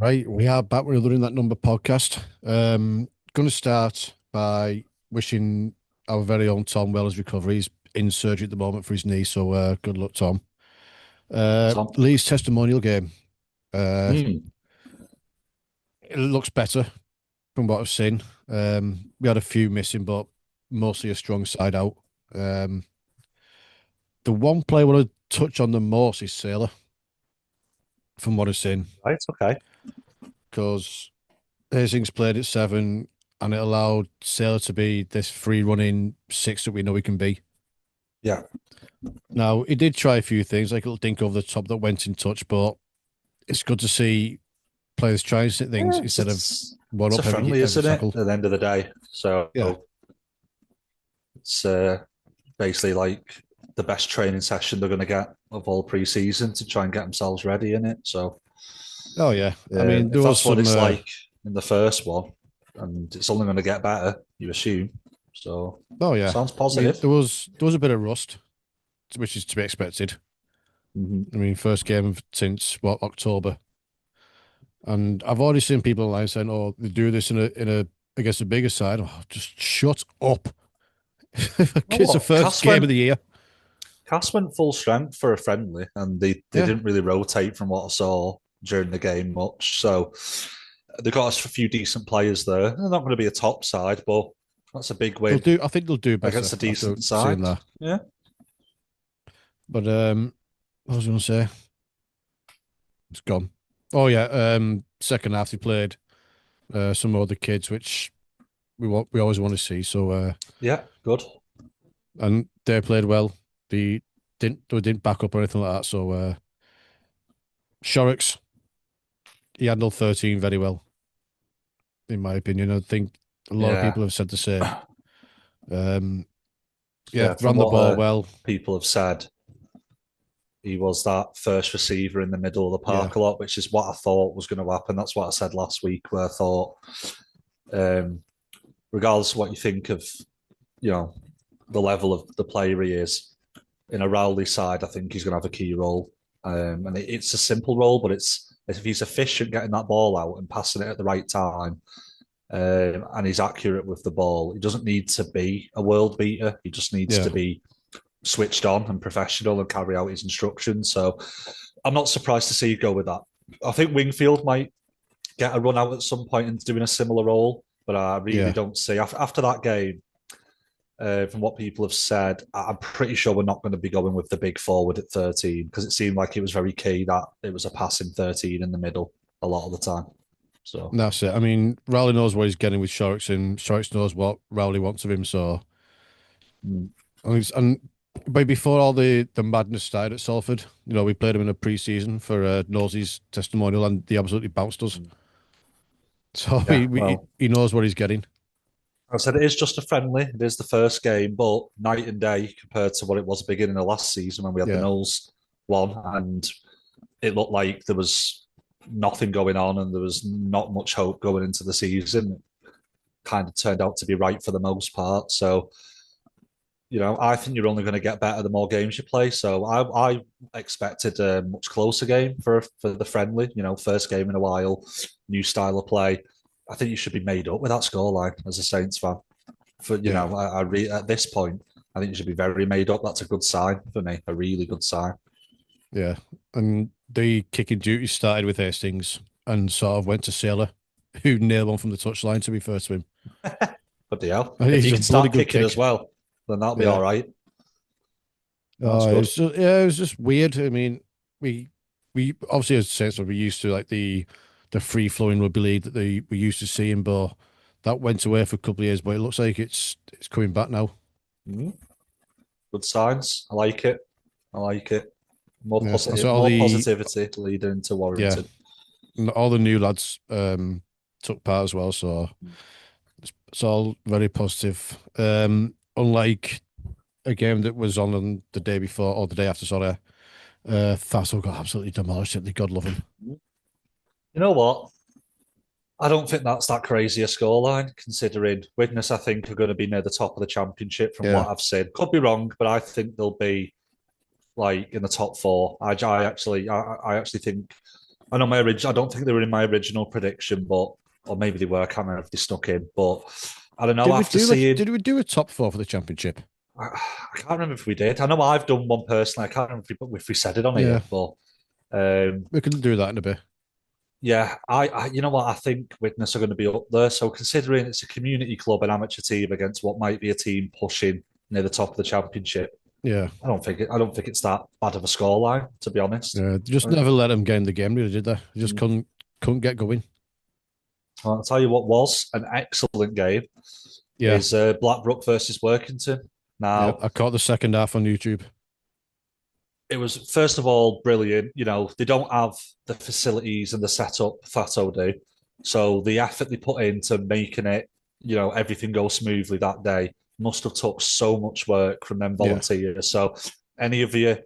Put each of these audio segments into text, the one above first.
Right, we are back with another In That Number podcast. Going to start by wishing our very own Tom well his recovery. He's in surgery at the moment for his knee, so good luck, Tom. Tom. Lee's testimonial game. Uh, Hmm. it looks better from what I've seen. We had a few missing, but mostly a strong side out. Um, the one player I want to touch on the most is Sailor, from what I've seen, Right, okay. because Hastings played at seven, and it allowed Sailor to be this free running six that we know he can be. Yeah. Now, he did try a few things, like a little dink over the top that went in touch, but it's good to see players trying things Yeah, it's, instead of it's, one it's a up friendly, every isn't it? tackle. At the end of the day. So Yeah. it's basically like the best training session they're going to get of all pre-season to try and get themselves ready in it. So Oh, yeah. I mean, there if was that's what some. it's like in the first one, and it's only going to get better, you assume. So Oh, yeah. sounds I mean, positive. there was a bit of rust, which is to be expected. Hmm. I mean, first game since what October, and I've already seen people online saying, "Oh, they do this in a against a bigger side." Oh, just shut up. You know It's the what? first game of the year. Cass went full strength for a friendly, and they Yeah. didn't really rotate from what I saw during the game much. So they got us a few decent players there. They're not going to be a top side, but that's a big They'll win do. I think they'll do better against a after decent seeing side. that. Yeah, But what was I going to say? It's gone. Oh yeah. Second half they played some other kids, which we always want to see. So yeah, good. and they played well. They didn't back up or anything like that. So Shorrocks, he handled 13 very well, in my opinion. I think a lot of Yeah, people have said the same. Um, yeah, yeah. From ran the what ball well. people have said, he was that first receiver in the middle of the Yeah, park a lot, which is what I thought was going to happen. That's what I said last week, where I thought, um, regardless of what you think of, you know, the level of the player he is, in a Rowley side, I think he's going to have a key role. And it's a simple role, but it's if he's efficient getting that ball out and passing it at the right time, and he's accurate with the ball, he doesn't need to be a world beater. He just needs yeah. to be switched on and professional and carry out his instructions. So I'm not surprised to see you go with that. I think Wingfield might get a run out at some point into doing a similar role, but I really Yeah. don't see after that game from what people have said, I'm pretty sure we're not going to be going with the big forward at 13 because it seemed like it was very key that it was a passing 13 in the middle a lot of the time. So, That's it. I mean, Rowley knows what he's getting with Shorrocks, and Shorrocks knows what Rowley wants of him. So, mm, and but before all the madness started at Salford, we played him in a pre-season for Nosey's testimonial, and he absolutely bounced us. So yeah, well, he knows what he's getting. I said it is just a friendly. It is the first game, but night and day compared to what it was at the beginning of last season when we had the Yeah, Knowles one, and it looked like there was nothing going on and there was not much hope going into the season. It kind of turned out to be right for the most part. So I think you're only going to get better the more games you play. So I expected a much closer game for the friendly. First game in a while, new style of play. I think you should be made up with that scoreline as a Saints fan. For yeah, at this point, I think you should be very made up. That's a good sign for me, a really good sign. yeah. And the kicking duty started with Hastings and sort of went to Sailor, who nailed one from the touchline. To be fair to him, But hell, and if he's you a can bloody start good kicking as kick. well, then that'll be all Yeah. right. That's Oh, good. it was just weird. I mean, we we obviously as Saints we're used to like the free flowing rugby league that we used to seeing, but that went away for a couple of years. But it looks like it's coming back now. Mhm. Good signs. I like it. I like it. Yeah, I saw all More the positivity leading into yeah, Warrington. and all the new lads took part as well, so it's all very positive. Unlike a game that was on the day before or the day after, sorry, Thasso got absolutely demolished. God love him. You know what? I don't think that's that crazy a scoreline, considering Widnes, I think, are going to be near the top of the championship from Yeah, what I've seen. Could be wrong, but I think they'll be like in the top four. I actually think I know I don't think they were in my original prediction, but or maybe they were. I can't remember if they snuck in, but I don't know. After seeing, did we do a top four for the championship? I can't remember if we did. I know I've done one personally. I can't remember if we said it on Yeah, here, but we can do that in a bit. yeah, you know what? I think Widnes are going to be up there. So considering it's a community club and amateur team against what might be a team pushing near the top of the championship, Yeah, I don't think it's that bad of a scoreline, to be honest. yeah. They just never let them get in the game, really, did they? They just Mm. couldn't get going. Well, I'll tell you what was an excellent game Yeah, is Blackbrook versus Workington. yeah. Now, I caught the second half on YouTube. it was first of all brilliant. You know, they don't have the facilities and the setup Fato do, so the effort they put into making it, you know, everything go smoothly that day must have took so much work from them Yeah, volunteers. So, any of you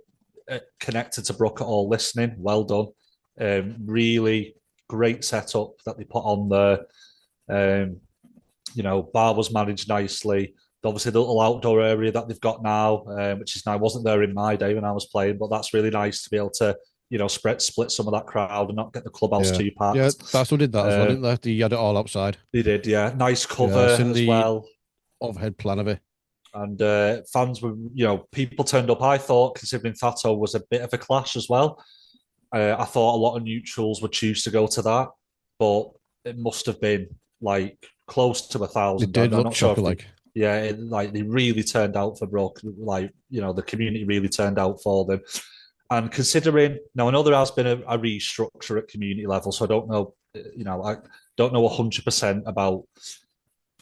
connected to Brook at all listening, well done. Really great setup that they put on there. Um, you know, bar was managed nicely. Obviously, the little outdoor area that they've got now, which is now wasn't there in my day when I was playing, but that's really nice to be able to, you know, split some of that crowd and not get the clubhouse yeah, too yeah. packed. Fasto did that as well, Uh, didn't they? They had it all outside. they did, yeah. Nice Yeah, I've cover seen as the well. overhead plan of it. And fans were, you know, people turned up. I thought, considering Fato was a bit of a clash as well, I thought a lot of neutrals would choose to go to that, but it must have been like close to a It thousand. did I'm look not sure if chocker they, like. yeah, like they really turned out for Brook. Like, you know, the community really turned out for them. And considering now, I know there has been a restructure at community level, so I don't know, you know, I don't know 100% about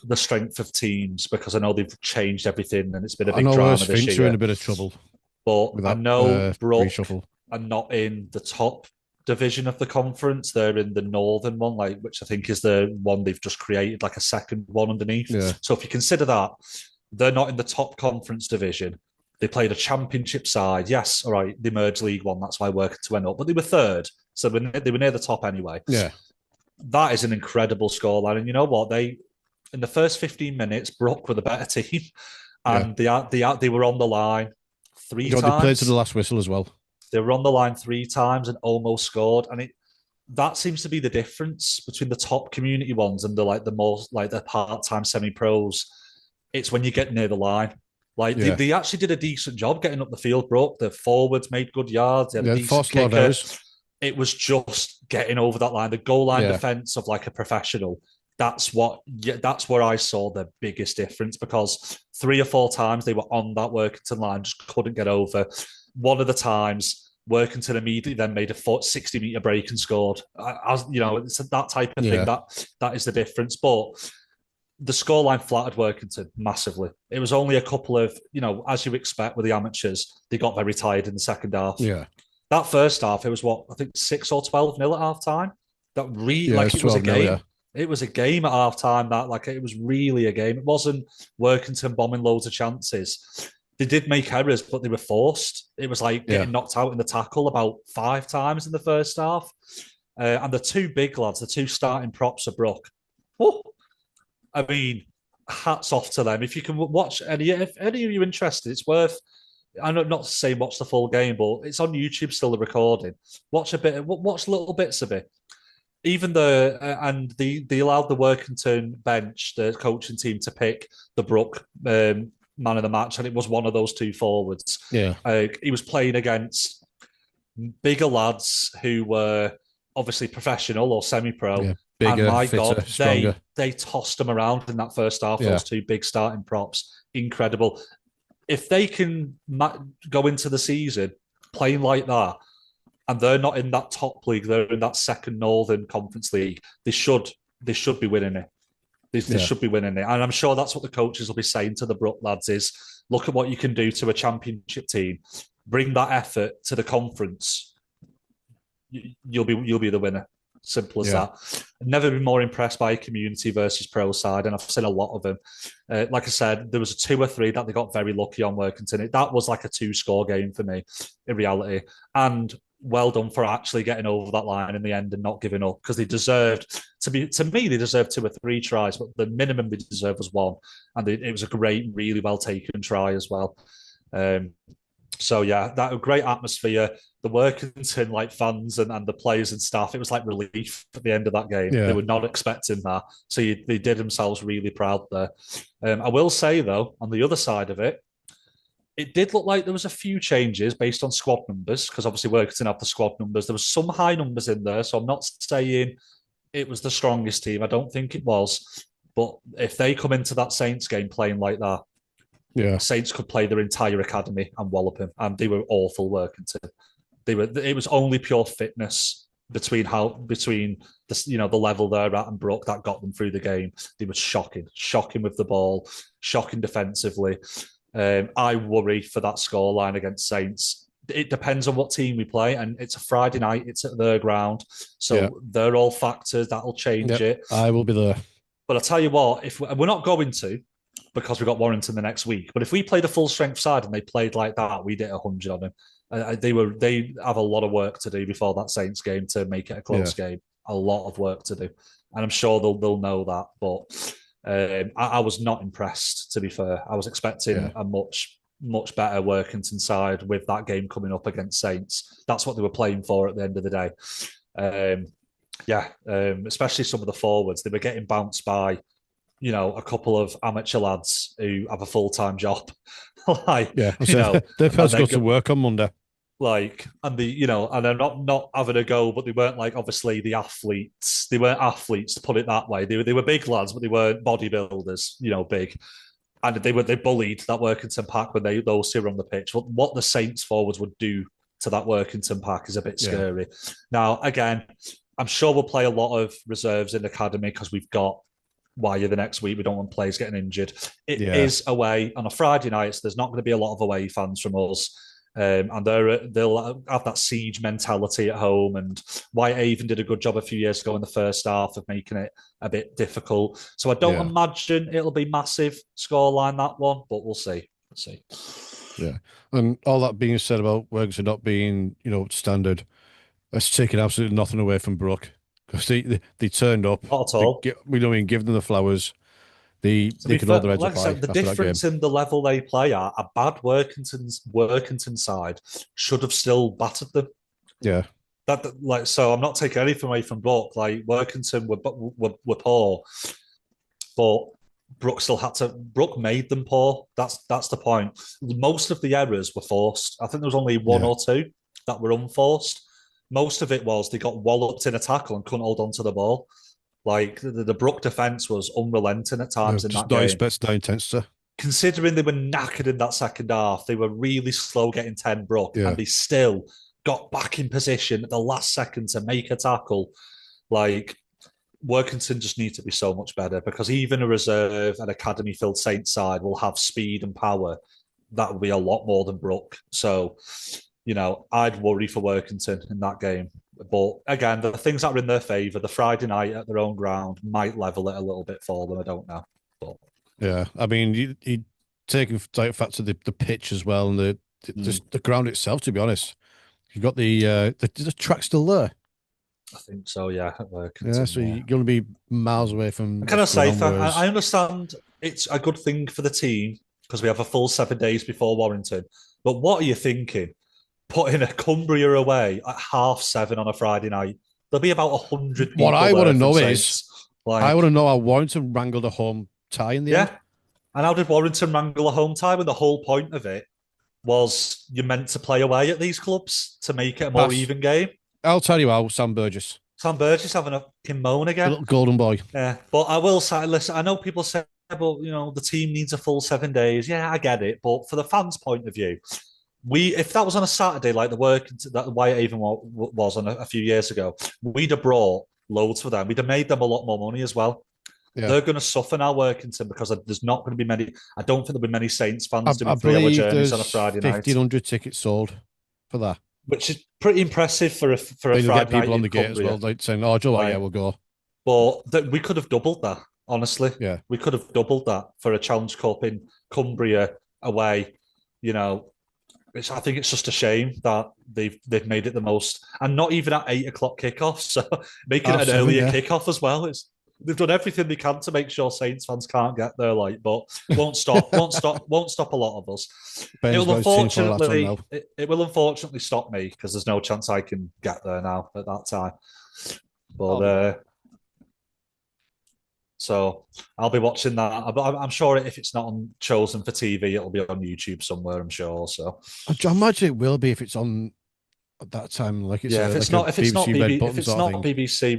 the strength of teams because I know they've changed everything and it's been a I big know drama us this Finks are in year. a bit of trouble But with I that know Brook reshuffle. are not in the top division of the conference. They're in the northern one, like which I think is the one they've just created, like a second one underneath. Yeah, So if you consider that, they're not in the top conference division. They played a championship side. Yes, all right, they merged League One. That's why Workington went up, but they were third, so they were near the top anyway. yeah, That is an incredible scoreline, and you know what? They in the first 15 minutes, Brook were the better team, yeah. and they were on the line three God, they played to the times. last whistle as well. They were on the line three times and almost scored. And that seems to be the difference between the top community ones and the more like the part-time semi-pros. It's when you get near the line. Like Yeah, they actually did a decent job getting up the field, Broke. The forwards made good yards. They had a yeah. decent Forced a lot of kicker. errors. It was just getting over that line. The goal line Yeah, defense of like a professional. That's where I saw the biggest difference because 3 or 4 times they were on that Workington line, just couldn't get over. One of the times, Workington immediately then made a 60-meter break and scored. As you know, it's that type of thing yeah, that is the difference. But the scoreline flattered Workington massively. It was only a couple of, you know, as you expect with the amateurs, they got very tired in the second half. yeah, That first half, it was what I think 6 or 12-0 at half time. That really yeah. like It's it was a 12-0. Yeah, game. It was a game at half time. That like it was really a game. It wasn't Workington bombing loads of chances. They did make errors, but they were forced. It was like yeah, getting knocked out in the tackle about 5 times in the first half. And the two big lads, the two starting props of Brook. Oh, I mean, hats off to them. If you can watch if any of you interested, it's worth. I know not to say watch the full game, but it's on YouTube still the recording. Watch little bits of it. Even and they allowed the Workington bench, the coaching team, to pick the Brook man of the match, and it was one of those two forwards. yeah, He was playing against bigger lads who were obviously professional or semi-pro. yeah. And Bigger, my fitter, God, stronger. they tossed them around in that first half. Yeah, Those two big starting props, incredible. If they can go into the season playing like that, and they're not in that top league, they're in that second Northern Conference League. They should be winning it. They yeah, should be winning it, and I'm sure that's what the coaches will be saying to the Brook lads: is look at what you can do to a championship team, bring that effort to the conference. You'll be the winner. Simple as yeah, that. I've never been more impressed by a community versus pro side, and I've seen a lot of them. Like I said, there was a 2 or 3 that they got very lucky on Workington. That was like a 2-score game for me in reality. And well done for actually getting over that line in the end and not giving up because they deserved to me they deserved 2 or 3 tries, but the minimum they deserved was one, and it was a great, really well taken try as well. So yeah, that a great atmosphere. The Workington like fans and the players and staff, it was like relief at the end of that game. They Yeah, were not expecting that, so they did themselves really proud there. I will say though, on the other side of it, it did look like there was a few changes based on squad numbers because obviously Workington have the squad numbers. There was some high numbers in there, so I'm not saying it was the strongest team. I don't think it was, but if they come into that Saints game playing like that, yeah, Saints could play their entire academy and wallop him, and they were awful Workington. They were. It was only pure fitness between the level they're at and Brook that got them through the game. They were shocking with the ball, shocking defensively. I worry for that scoreline against Saints. It depends on what team we play, and it's a Friday night. It's at their ground, yeah, so they're all factors that'll change yep. it. I will be there. But I tell you what, if we're not going to, because we got Warrington the next week. But if we played a full strength side and they played like that, we'd hit 100 on them. They have a lot of work to do before that Saints game to make it a close game. A lot of work to do, and I'm sure they'll know that. But I was not impressed, to be fair. I was expecting a much better Workington side with that game coming up against Saints. That's what they were playing for at the end of the day. Especially some of the forwards, they were getting bounced by a couple of amateur lads who have a full-time job. They've had to go to work on Monday. And they're not having a go, but they weren't like obviously the athletes. They weren't athletes, to put it that way. They were big lads, but they weren't bodybuilders, big. And they bullied that Workington pack when those two were on the pitch. What the Saints forwards would do to that Workington pack is a bit scary. Now, again, I'm sure we'll play a lot of reserves in the academy because we've got Wire the next week. We don't want players getting injured. It is away on a Friday night, so there's not going to be a lot of away fans from us. And they'll have that siege mentality at home. And White even did a good job a few years ago in the first half of making it a bit difficult. So I don't imagine it'll be massive scoreline, that one, but we'll see. Yeah. And all that being said about Workington not being, standard, that's taking absolutely nothing away from Brook. Because they turned up. Not at all. Give them the flowers. They could hold their heads up high. The difference in the level they play at, a bad Workington side should have still battered them. Yeah. So I'm not taking anything away from Brook. Like Workington were poor, but Brook made them poor. That's the point. Most of the errors were forced. I think there was only one or two that were unforced. Most of it was they got walloped in a tackle and couldn't hold on to the ball. Like the Brook defense was unrelenting at times in that game. No intensity. Considering they were knackered in that second half, they were really slow getting 10 Brook, and they still got back in position at the last second to make a tackle. Like Workington just need to be so much better because even a reserve and academy-filled Saints side will have speed and power. That would be a lot more than Brook. So, I'd worry for Workington in that game. But again, the things that are in their favour, the Friday night at their own ground might level it a little bit for them. I don't know. But yeah, I mean, you taking factor the pitch as well and the ground itself. To be honest, you've got the track still there. I think so. Yeah, so you're going to be miles away from. Can I say? I understand it's a good thing for the team because we have a full 7 days before Warrington. But what are you thinking? Putting a Cumbria away at 7:30 on a Friday night. There'll be about 100 people. What I want to know is, I want to know how Warrington wrangled a home tie in the end. And how did Warrington wrangle a home tie when the whole point of it was you're meant to play away at these clubs to make it a more even game? I'll tell you how, Sam Burgess. Sam Burgess having a fucking moan again. A little golden boy. Yeah, but I will say, listen, I know people say, but the team needs a full 7 days. Yeah, I get it. But for the fans' point of view, if that was on a Saturday, like the Wyatt even was on a few years ago, we'd have brought loads for them. We'd have made them a lot more money as well. Yeah. They're going to suffer now, Workington, because there's not going to be many. I don't think there'll be many Saints fans doing 3-hour journeys on a Friday night. 1,500 tickets sold for that, which is pretty impressive for a Friday night. Get people on the gate as well, like saying, "Oh, Joe, yeah, we'll go." But we could have doubled that. Honestly, we could have doubled that for a Challenge Cup in Cumbria away. I think it's just a shame that they've made it the most, and not even at 8 o'clock kickoff. So making it an earlier kickoff as well. they've done everything they can to make sure Saints fans can't get there, like, but won't stop, won't stop a lot of us. Ben's got his tinfoil hat on now. It will unfortunately stop me because there's no chance I can get there now at that time. But so I'll be watching that. I'm sure if it's not chosen for TV, it'll be on YouTube somewhere. I'm sure. So I imagine it will be if it's on at that time. Like it's yeah, if it's not BBC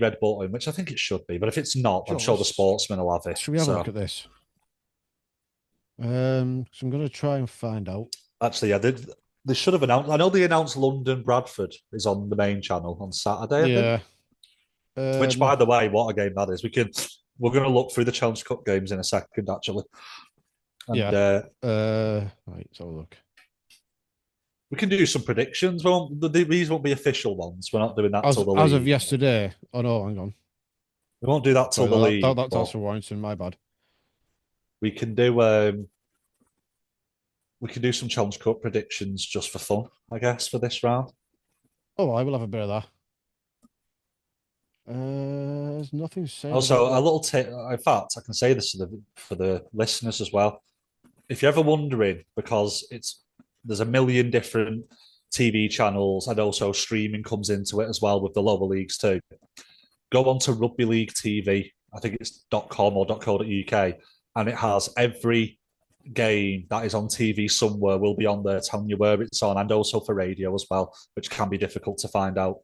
Red Button, which I think it should be, but if it's not, I'm sure the Sportsman will have it. Should we have a look at this? So I'm going to try and find out. Actually, yeah, they should have announced. I know they announced London Bradford is on the main channel on Saturday. Yeah. Which, by the way, what a game that is. We're going to look through the Challenge Cup games in a second, actually. And, yeah. Right, let's have a look. We can do some predictions. These won't be official ones. We're not doing that till the league. As of yesterday. Oh, no, hang on. We won't do that till the league. That's for Warrington, my bad. We can do some Challenge Cup predictions just for fun, I guess, for this round. Oh, I will have a bit of that. There's nothing saying. Also, a little tip. In fact, I can say this for the listeners as well. If you're ever wondering, because there's a million different TV channels and also streaming comes into it as well with the lower leagues too. Go on to Rugby League TV. I think it's .com or .co.uk, and it has every game that is on TV somewhere will be on there telling you where it's on, and also for radio as well, which can be difficult to find out.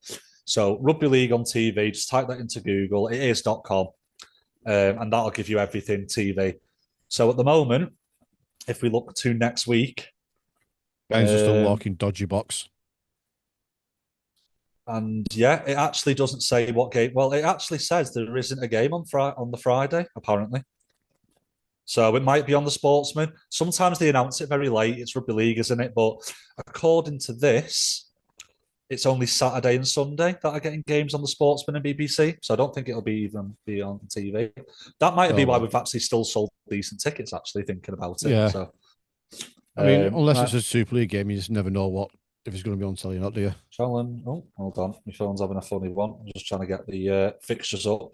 So Rugby League on TV, just type that into Google. It is .com, and that'll give you everything TV. So at the moment, if we look to next week, Ben's just unlocking dodgy box. And yeah, it actually doesn't say what game. Well, it actually says there isn't a game on the Friday, apparently. So it might be on the Sportsman. Sometimes they announce it very late. It's Rugby League, isn't it? But according to this, it's only Saturday and Sunday that are getting games on the Sportsman and BBC. So I don't think it'll even be on TV. That might be why we've actually still sold decent tickets, actually, thinking about it. Yeah. So, I mean, unless it's a Super League game, you just never know if it's going to be on telly or not, do you? Oh, hold on. My phone's having a funny one. I'm just trying to get the fixtures up.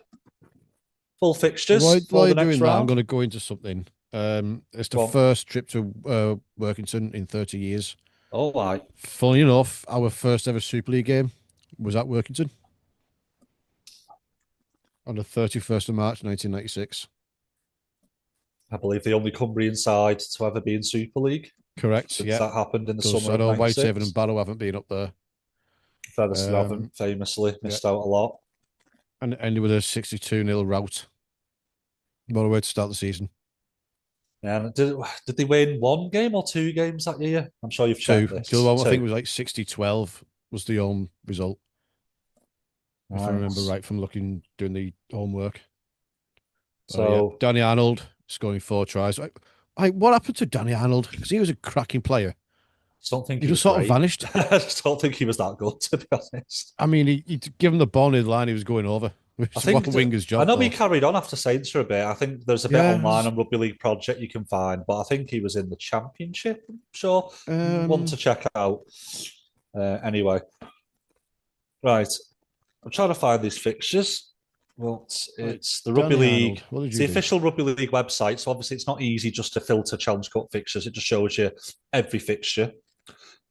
Full fixtures. While you're doing that, I'm going to go into something. It's the first trip to Workington in 30 years. Oh, right. Funny enough, our first ever Super League game was at Workington on the 31st of March, 1996. I believe the only Cumbrian side to ever be in Super League. Correct, since that happened in the summer I know of 96. Whitehaven and Barrow haven't been up there. Featherstone haven't famously missed out a lot. And it ended with a 62-0 rout. What a way to start the season. Yeah, did they win one game or two games that year? I'm sure you've checked this. The other one, I think, was like 60-12 was the home result. If I remember right from doing the homework. So Danny Arnold scoring 4 tries. What happened to Danny Arnold? Because he was a cracking player. I don't think he just sort of vanished. I just don't think he was that good, to be honest. I mean, he'd given the ball in the line he was going over. I think what a winger's job. I know he carried on after Saints for a bit. I think there's a bit online on Rugby League Project you can find, but I think he was in the Championship. I'm sure. One to check out. Anyway, right. I'm trying to find these fixtures. Well, it's the Rugby League. It's the official Rugby League website. So obviously, it's not easy just to filter Challenge Cup fixtures. It just shows you every fixture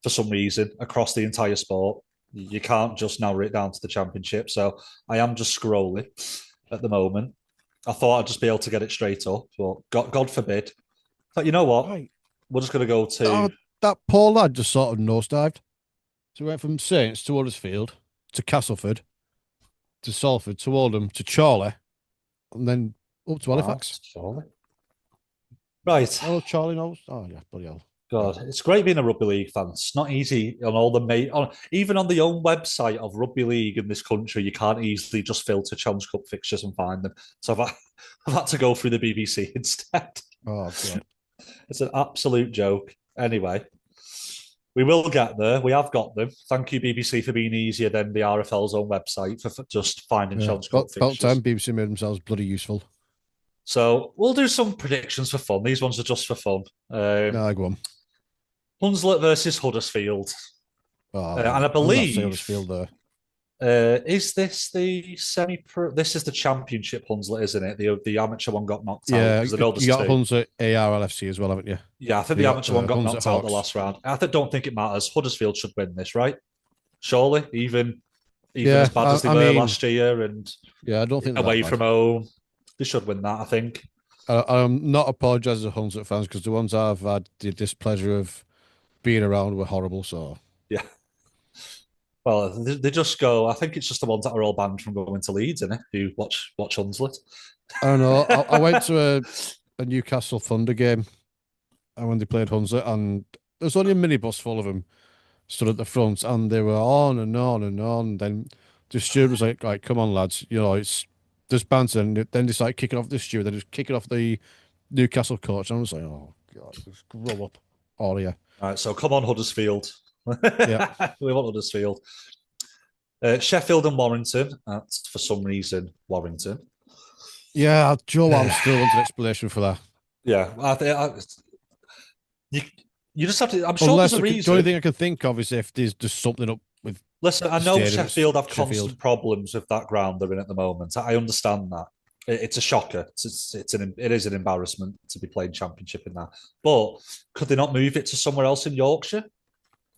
for some reason across the entire sport. You can't just narrow it down to the Championship. So I am just scrolling at the moment. I thought I'd just be able to get it straight up, but God forbid. But you know what? Right. We're just going to go to... that poor lad just sort of nosedived. So we went from Saints to Huddersfield to Castleford to Salford to Oldham to Chorley and then up to Halifax. Chorley. Right. Oh, Charlie knows. Oh, yeah, bloody hell. God, it's great being a Rugby League fan. It's not easy on all the even on the own website of Rugby League in this country, you can't easily just filter Challenge Cup fixtures and find them. So I've had to go through the BBC instead. Oh, God. It's an absolute joke. Anyway, we will get there. We have got them. Thank you, BBC, for being easier than the RFL's own website for just finding Challenge Cup fixtures. About time BBC made themselves bloody useful. So we'll do some predictions for fun. These ones are just for fun. No, go on. Hunslet versus Huddersfield. And I believe Huddersfield there. Is this the semi-pro? This is the championship Hunslet, isn't it? The amateur one got knocked out Yeah, because I know you there's got two. Huns at ARLFC as well, haven't you? Yeah, I think You the got amateur one got Huns at knocked out the Hawks. last round. Don't think it matters. Huddersfield should win this, right? Surely, even Yeah, as bad as they I were mean, last year and yeah, I don't think they're that away bad. from home, they should win that. I think. I'm not apologising to Huns fans because the ones I've had the displeasure of being around were horrible. So Yeah. Well, they just go. I think it's just the ones that are all banned from going to Leeds, innit? Who watch Hunslet. I don't know. I went to a Newcastle Thunder game and when they played Hunslet, and there's only a minibus full of them stood at the front, and they were on and on and on. Then the steward was like, come on, lads, it's just banter. And then they started kicking off the steward, then just kicking off the Newcastle coach. And I was like, oh, God, just grow up. Oh, yeah. All right, so come on, Huddersfield. Yeah. We want Huddersfield. Sheffield and Warrington. For some reason, Warrington. Yeah, Joe, I'm still wanting an explanation for that. Yeah, you, you just have to. I'm sure Unless there's a the only reason. thing I can think of is if there's just something up with Listen, I the know stadium. It's Sheffield have Sheffield. constant problems with that ground they're in at the moment. I understand that. It's a shocker. It is an embarrassment to be playing championship in that. But could they not move it to somewhere else in Yorkshire?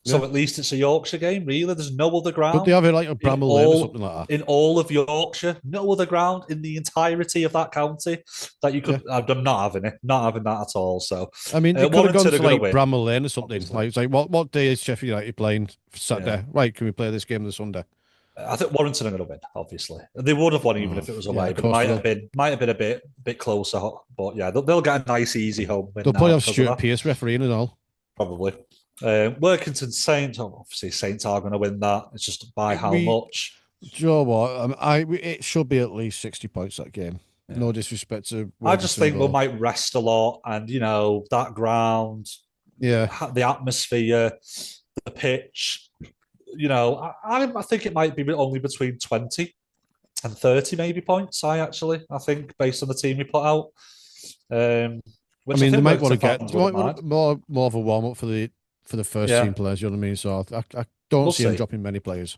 Yeah. So at least it's a Yorkshire game, really. There's no other Could they ground have it like a in Bramall Lane or all something like that? in all of Yorkshire. No other ground in the entirety of that county that you Yeah. could. I'm not having it. Not having that at all. So I mean, they could have gone Warrington are to going to like win, Bramall Lane or something. obviously. Like, it's like, what day is Sheffield United playing Yeah. Saturday? Right, can we play this game on the Sunday? I think Warrington are going to win. Obviously, they would have won even Oh, if it was yeah, away, of but it course they will. might have been a bit closer. But yeah, they'll get a nice, easy home win They'll now probably have because of Stuart that. Pearce refereeing and all. Probably. Workington Saints. Obviously, Saints are going to win that. It's just by how We, much. do you know what? It should be at least 60 points that game. Yeah. No disrespect to I just Worthington, think we but might rest a lot, and that ground, yeah, the atmosphere, the pitch. I think it might be only between 20 and 30 maybe points. I think based on the team we put out, I which I mean they think might want Workington to get fans wouldn't mind. more of a warm up for the first Yeah, team players. You know what I mean? So I don't we'll see them see. dropping many players.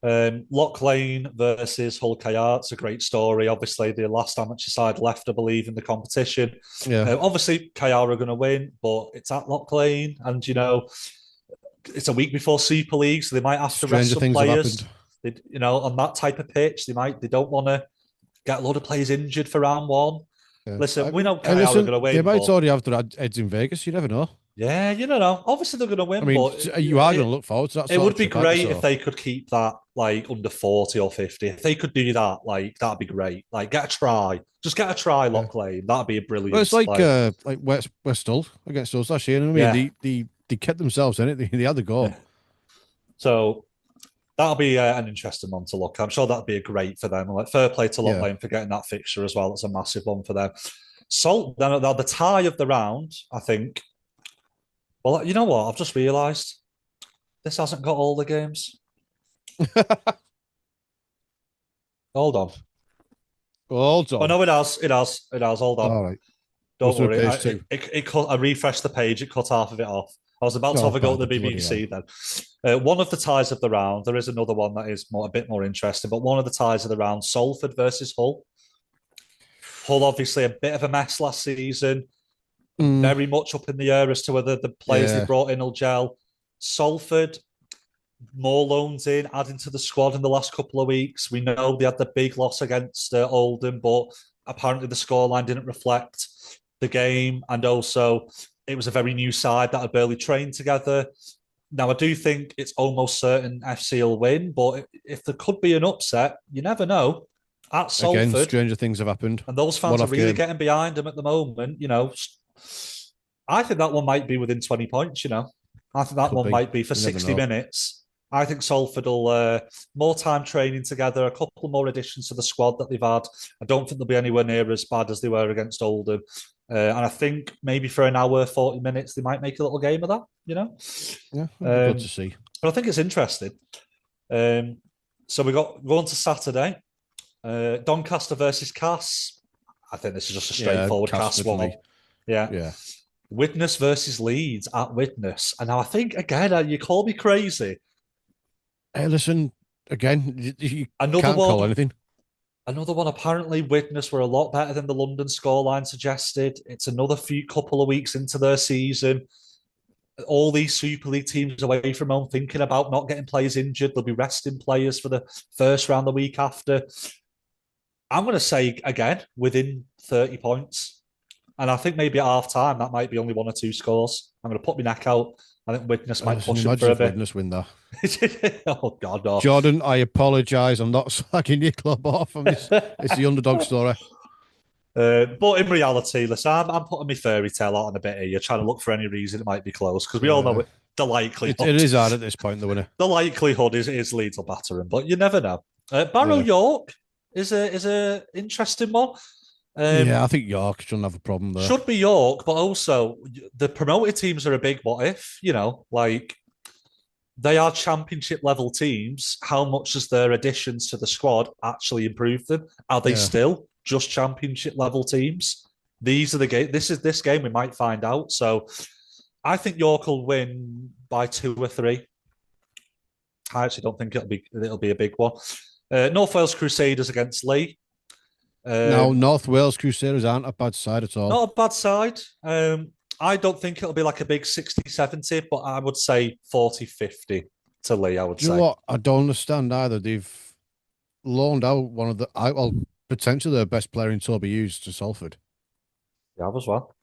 Lock Lane versus Hull KR. It's a great story. Obviously, the last amateur side left, I believe, in the competition. Yeah, Obviously, KR are going to win, but it's at Lock Lane, and it's a week before Super League, so they might have to rest stranger some things have happened. players. On that type of pitch, they don't want to get a lot of players injured for round one. Yeah. Listen, we know KR are going Listen, to they win, might but already have their heads in Vegas. You never know. yeah, you don't know. Obviously, they're going to I win, mean, but you are going to look forward to that it sort of would be trip, aren't you? great if So they could keep that like under 40 or 50. If they could do that, like that'd be great. Like get a try. Just get a try, yeah. Lock Lane. That'd be a Well, it's brilliant. Like like West Hull against us last year. You know what I yeah, mean? They kept themselves in it. They had the yeah. goal. So that'll be an interesting one to look at. I'm sure that'd be a great for them. Like fair play to Lock Yeah. Lane for getting that fixture as well. It's a massive one for them. Salt, then the tie of the round, I think. Well, you know what? I've just realised this hasn't got all the games. Hold on. Hold Oh on. no, it has. It has. It has. Hold on. All right. Don't What's on worry. page two? I refreshed the page. It cut half of it off. I was about to Oh, have a go at the bloody hell. BBC then. One of the ties of the round. There is another one that is a bit more interesting, but one of the ties of the round: Salford versus Hull. Hull, obviously, a bit of a mess last season. Mm, Very much up in the air as to whether the players they yeah. brought in will gel. Salford, more loans in, adding to the squad in the last couple of weeks. We know they had the big loss against Oldham, but apparently the scoreline didn't reflect the game. And also, it was a very new side that had barely trained together. Now, I do think it's almost certain FC will win, but if there could be an upset, you never know. At Again, Salford, stranger things have happened. and those One fans are off really game. getting behind them at the moment. I think that one might be within 20 points. I think that Could one be. might be for You never 60 know. minutes. I think Salford will more time training together, a couple more additions to the squad that they've had. I don't think they'll be anywhere near as bad as they were against Oldham. And I think maybe for an hour, 40 minutes, they might make a little game of that. Yeah, it'd be good to see. But I think it's interesting. So we got going to Saturday. Doncaster versus Cass. I think this is just a straightforward Cass one. Yeah. Yeah. Widnes versus Leeds at Widnes. And now I think, again, you call me crazy. Hey, listen, again, you Another can't call one. anything. Another one. Apparently, Widnes were a lot better than the London scoreline suggested. It's another few couple of weeks into their season. All these Super League teams away from home thinking about not getting players injured. They'll be resting players for the first round the week after. I'm going to say again within 30 points. And I think maybe at half time that might be only 1 or 2 scores. I'm going to put my neck out. I think Widnes might Listen, push them imagine for a if bit. Widnes win that. Oh God, no. Jordan, I apologise. I'm not slagging your club off. It's the underdog story. But in reality, listen, I'm putting my fairy tale out on a bit here. You're trying to look for any reason it might be close because we all know the likelihood. It is hard at this point, though, isn't it? The likelihood is Leeds will batter him, but you never know. Barrow Yeah. York is a interesting one. Yeah, I think York shouldn't have a problem there. Should be York, but also the promoted teams are a big what if. Like they are championship level teams. How much does their additions to the squad actually improve them? Are they still just championship level teams? These are the game. This game we might find out. So I think York will win by 2 or 3. I actually don't think it'll be a big one. North Wales Crusaders against Lee. Now, North Wales Crusaders aren't a bad side at all. Not a bad side. I don't think it'll be like a big 60-70, but I would say 40-50 to Lee, I would say. You know what? I don't understand either. They've loaned out one of potentially their best player in Toby Hughes to Salford. Yeah, as well.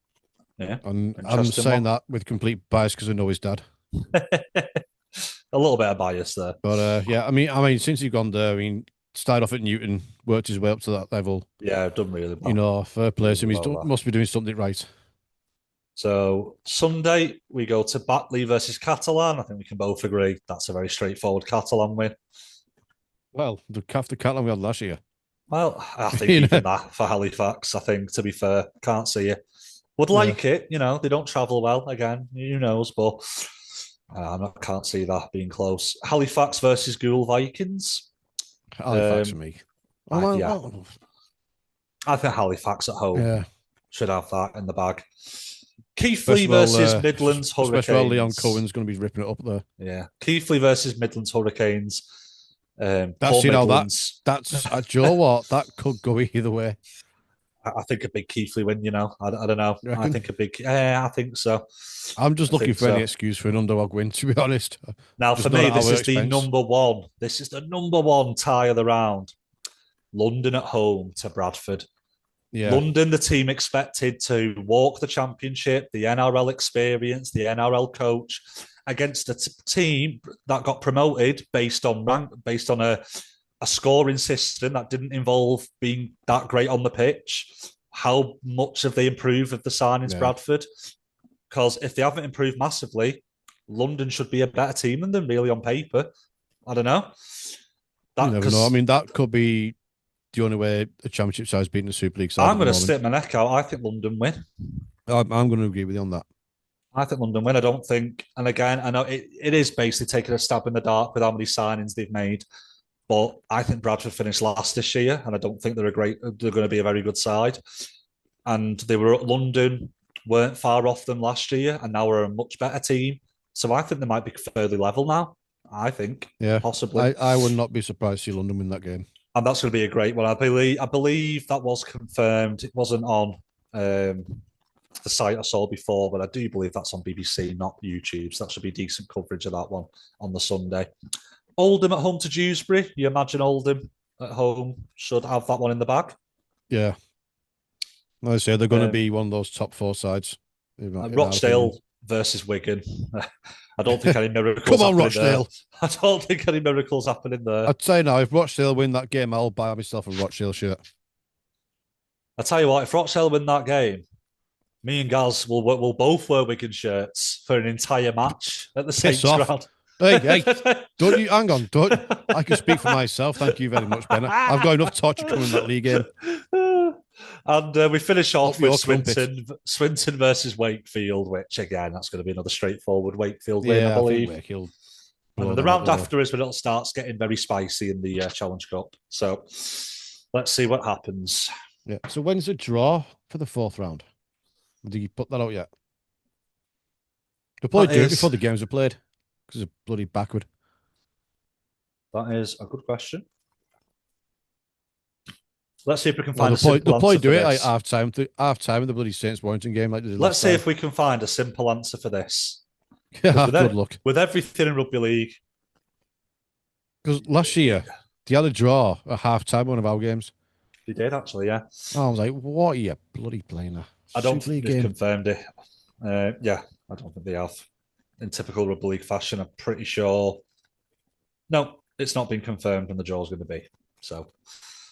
Yeah. And I'm saying that with complete bias because I know his dad. A little bit of bias there. But yeah, I mean, since he's gone there, started off at Newton, worked his way up to that level. Yeah, done really well. Fair play to him. He must be doing something right. So Sunday we go to Batley versus Catalan. I think we can both agree that's a very straightforward Catalan win. Well, the Catalan we had last year. Well, I think even that for Halifax. I think, to be fair, can't see it. Would like it. They don't travel well. Again, who knows? But I can't see that being close. Halifax versus Ghoul Vikings. Halifax for me. I think Halifax at home should have that in the bag. Keighley versus Midlands Hurricanes. Especially Leon Cohen's going to be ripping it up there. Yeah, Keighley versus Midlands Hurricanes. That's that's Joe. What that could go either way. I think a big Keighley win. I don't know. I think a big. I think so. I'm just looking for any excuse for an underdog win. To be honest. Now, for me, this is the number one. This is the number one tie of the round. London at home to Bradford. Yeah. London, the team expected to walk the championship, the NRL experience, the NRL coach, against a team that got promoted based on a scoring system that didn't involve being that great on the pitch. How much have they improved with the signings, Bradford? Because if they haven't improved massively, London should be a better team than them, really, on paper. I don't know. You never know. I mean, that could be the only way a championship side is beating the Super League side. I'm going to stick my neck out. I think London win. I'm going to agree with you on that. I think London win. I don't think, and again, I know it is basically taking a stab in the dark with how many signings they've made, but I think Bradford finished last this year, and I don't think they're going to be a very good side. And they were at London, weren't far off them last year, and now we're a much better team. So I think they might be fairly level now. I think, possibly. I would not be surprised to see London win that game. And that's going to be a great one. I believe that was confirmed. It wasn't on the site I saw before, but I do believe that's on BBC, not YouTube. So that should be decent coverage of that one on the Sunday. Oldham at home to Dewsbury. You imagine Oldham at home should have that one in the bag? Yeah. Like I say, they're going to be one of those top 4 sides. Rochdale versus Wigan. I don't think any miracles. Come on, Rochdale! I don't think any miracles happening there. I'd say now, if Rochdale win that game, I'll buy myself a Rochdale shirt. I tell you what, if Rochdale win that game, me and Gaz will both wear Wigan shirts for an entire match at the same ground. Hey, don't you hang on? Don't I can speak for myself. Thank you very much, Bennett. I've got enough torture coming in that league game. And we finish off with Swinton versus Wakefield, which again, that's going to be another straightforward Wakefield win, I believe. And the round after is when it starts getting very spicy in the Challenge Cup. So let's see what happens. Yeah. So when's the draw for the 4th round? Did you put that out yet? They'll probably do it before the games are played because it's bloody backward. That is a good question. Let's see if we can Well, find a simple they'll probably answer for do it like this. half time in the bloody Saints Warrington game, like they did Let's last see time. if we can find a simple answer for this. Yeah, good luck. With everything in rugby league, Because last year they had a draw at half time one of our games. they did actually, yeah. I was like, what are you bloody playing a I don't Super think League they've game? confirmed it. Yeah, I don't think they have. In typical rugby league fashion, I'm pretty sure. No, it's not been confirmed when the draw's going to be. So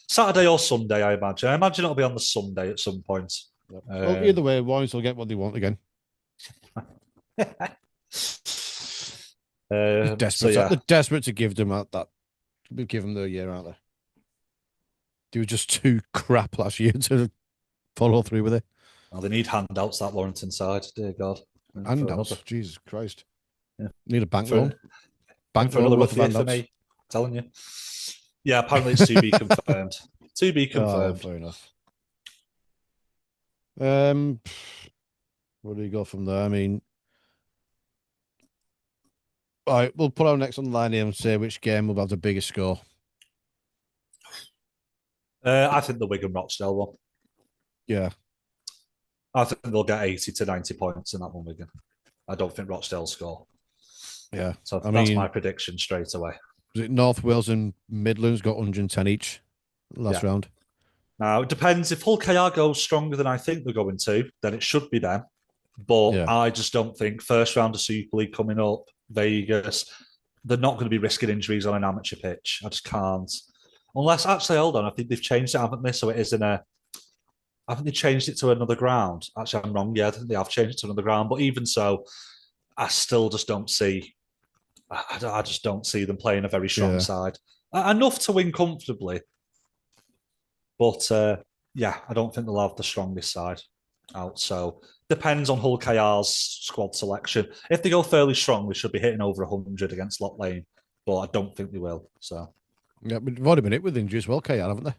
Saturday or Sunday, I imagine. I imagine it'll be on the Sunday at some point. Well, either way, Warriors will get what they want again. So yeah, they're desperate to give them that. Give them the year, aren't they? They were just too crap last year to follow through with it. well, they need handouts that Warrington side. Dear God, Handouts, Jesus Christ! Yeah. Need a bank for, loan. Bank for loan another worth of rough year for handouts. me. I'm telling you. Yeah, apparently it's to be confirmed. To be confirmed. Oh, fair enough. Where do we go from there? I mean, all right, we'll put our next on the line here and say which game will have the biggest score. I think the Wigan Rochdale one. Yeah. I think they'll get 80 to 90 points in that one, Wigan. I don't think Rochdale score. Yeah. So that's my prediction straight away. Was it North Wales and Midlands got 110 each last round? Now, it depends. If Hull KR goes stronger than I think they're going to, then it should be them. But I just don't think first round of Super League coming up, Vegas, they're not going to be risking injuries on an amateur pitch. I just can't. Unless, actually, hold on. I think they've changed it, haven't they? So it is I think they changed it to another ground. Actually, I'm wrong. Yeah, I think they have changed it to another ground. But even so, I still just don't see. I just don't see them playing a very strong side. Enough to win comfortably. But I don't think they'll have the strongest side out. So depends on Hull KR's squad selection. If they go fairly strong, they should be hitting over 100 against Lock Lane. But I don't think they will. So yeah, but they've already been hit with injuries, well, KR, haven't they?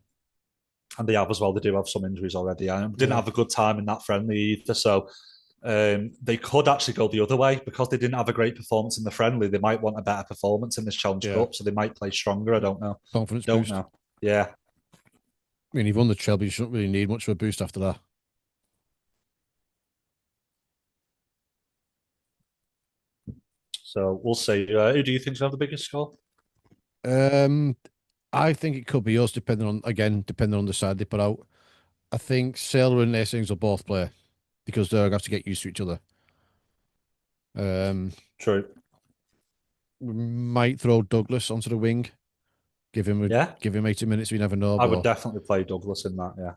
And they have as well. They do have some injuries already. I didn't have a good time in that friendly either. So they could actually go the other way because they didn't have a great performance in the friendly. They might want a better performance in this Challenge Cup, so they might play stronger. I don't know. Confidence don't boost. know. Yeah. I mean, you've won the treble. You shouldn't really need much of a boost after that. So we'll see. Who do you think will have the biggest score? I think it could be us, depending on the side they put out. I think Sailor and Hastings will both play because they're going to have to get used to each other. True. We might throw Douglas onto the wing. Give him 80 minutes. We never know. I would definitely play Douglas in that. Yeah.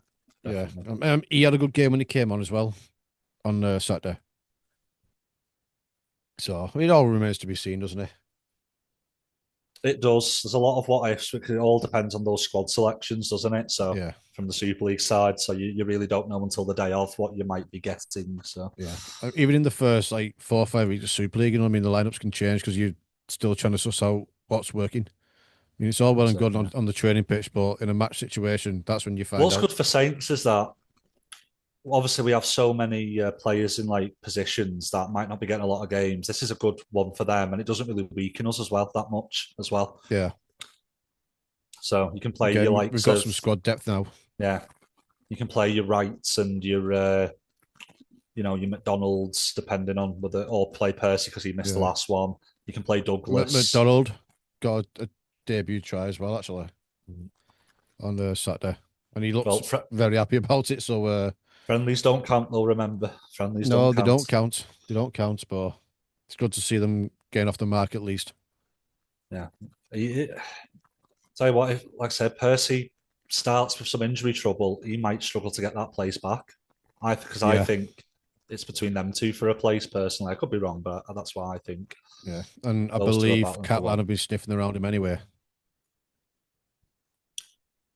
Definitely. Yeah. He had a good game when he came on as well on Saturday. So it all remains to be seen, doesn't it? It does. There's a lot of what ifs because it all depends on those squad selections, doesn't it? So from the Super League side, so you really don't know until the day of what you might be getting. So even in the first 4 or 5 weeks of Super League, you know what I mean, the lineups can change because you're still trying to suss out what's working. I mean, it's all well and good on the training pitch, but in a match situation, that's when you find out. What's good for Saints is that obviously we have so many players in positions that might not be getting a lot of games. This is a good one for them, and it doesn't really weaken us as well that much as well. Yeah. So you can play your we've got some squad depth now. Yeah, you can play your Wrights and your your McDonald's, depending on whether, or play Percy because he missed the last one. You can play Douglas. McDonald got a debut try as well, actually, on Saturday, and he looks very happy about it. So. Friendlies don't count, though, remember. Friendlies don't count. No, they don't count. They don't count, but it's good to see them getting off the mark at least. Yeah. Tell you what, like I said, Percy starts with some injury trouble, he might struggle to get that place back. I think it's between them two for a place, personally. I could be wrong, but that's what I think. Yeah, and I believe Catlan will be sniffing around him anyway.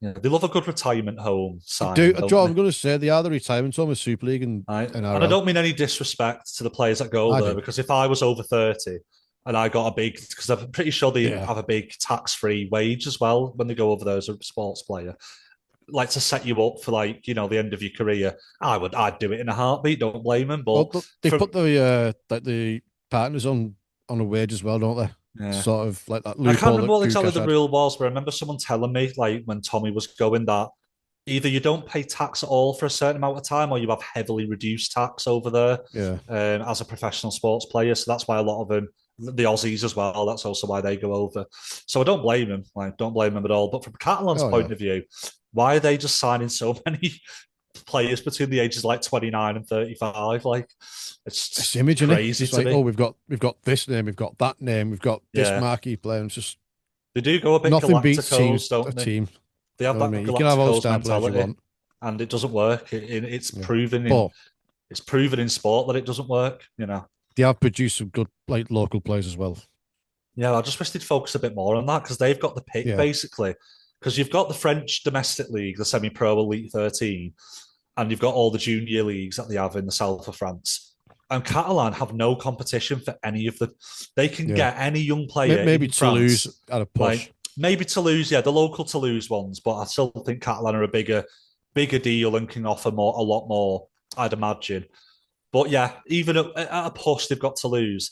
Yeah, they love a good retirement home sign. I'm going to say they are the retirement home of Super League and I don't mean any disrespect to the players that go there, because if I was over 30 and I got a big, because I'm pretty sure they have a big tax-free wage as well when they go over there as a sports player, like to set you up for the end of your career. I'd do it in a heartbeat. Don't blame them. But they put the partners on a wage as well, don't they? Yeah. sort of like that I can't loophole remember that what exactly Kukas the had. rule was, but I remember someone telling me, like when Tommy was going, that either you don't pay tax at all for a certain amount of time, or you have heavily reduced tax over there Yeah, as a professional sports player. So that's why a lot of them, the Aussies as well, that's also why they go over. So I don't blame them. Like, don't blame them at all. But from Catalan's oh yeah. point of view, why are they just signing so many players between the ages like 29 and 35? Like, It's it's image, innit? crazy It's to like, oh, me. we've got this name, we've got that name, we've got this Yeah. marquee player. And it's just They do go a bit nothing beats Galacticos, a don't they? team. They You have know what I that mean? You can have all the Galacticos star players you mentality, want. and it doesn't work. Yeah. In But it's proven in sport that it doesn't work. they have produced some good like local players as well. Yeah, I just wish they'd focus a bit more on that because they've got the pick Yeah. basically. Because you've got the French domestic league, the semi-pro Elite 13, and you've got all the junior leagues that they have in the south of France. And Catalan have no competition for any of them. They can Yeah. get any young player Maybe in Toulouse France, at a push. like maybe Toulouse, yeah, the local Toulouse ones, but I still think Catalan are a bigger deal and can offer a lot more, I'd imagine. But yeah, even at a push, they've got to lose.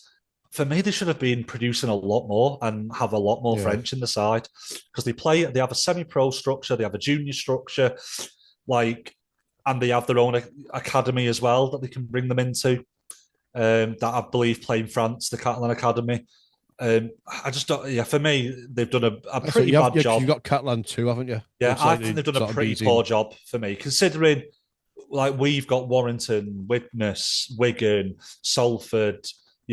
For me, they should have been producing a lot more and have a lot more Yeah. French in the side because they have a semi-pro structure, they have a junior structure, like, and they have their own academy as well that they can bring them into. That I believe play in France, the Catalan Academy. I just don't. Yeah, for me, they've done a That's it. pretty bad Because job. you've got Catalan too, haven't you? Yeah, It's I like think the they've done a sort of B pretty team. poor job for me, considering like we've got Warrington, Widnes, Wigan, Salford,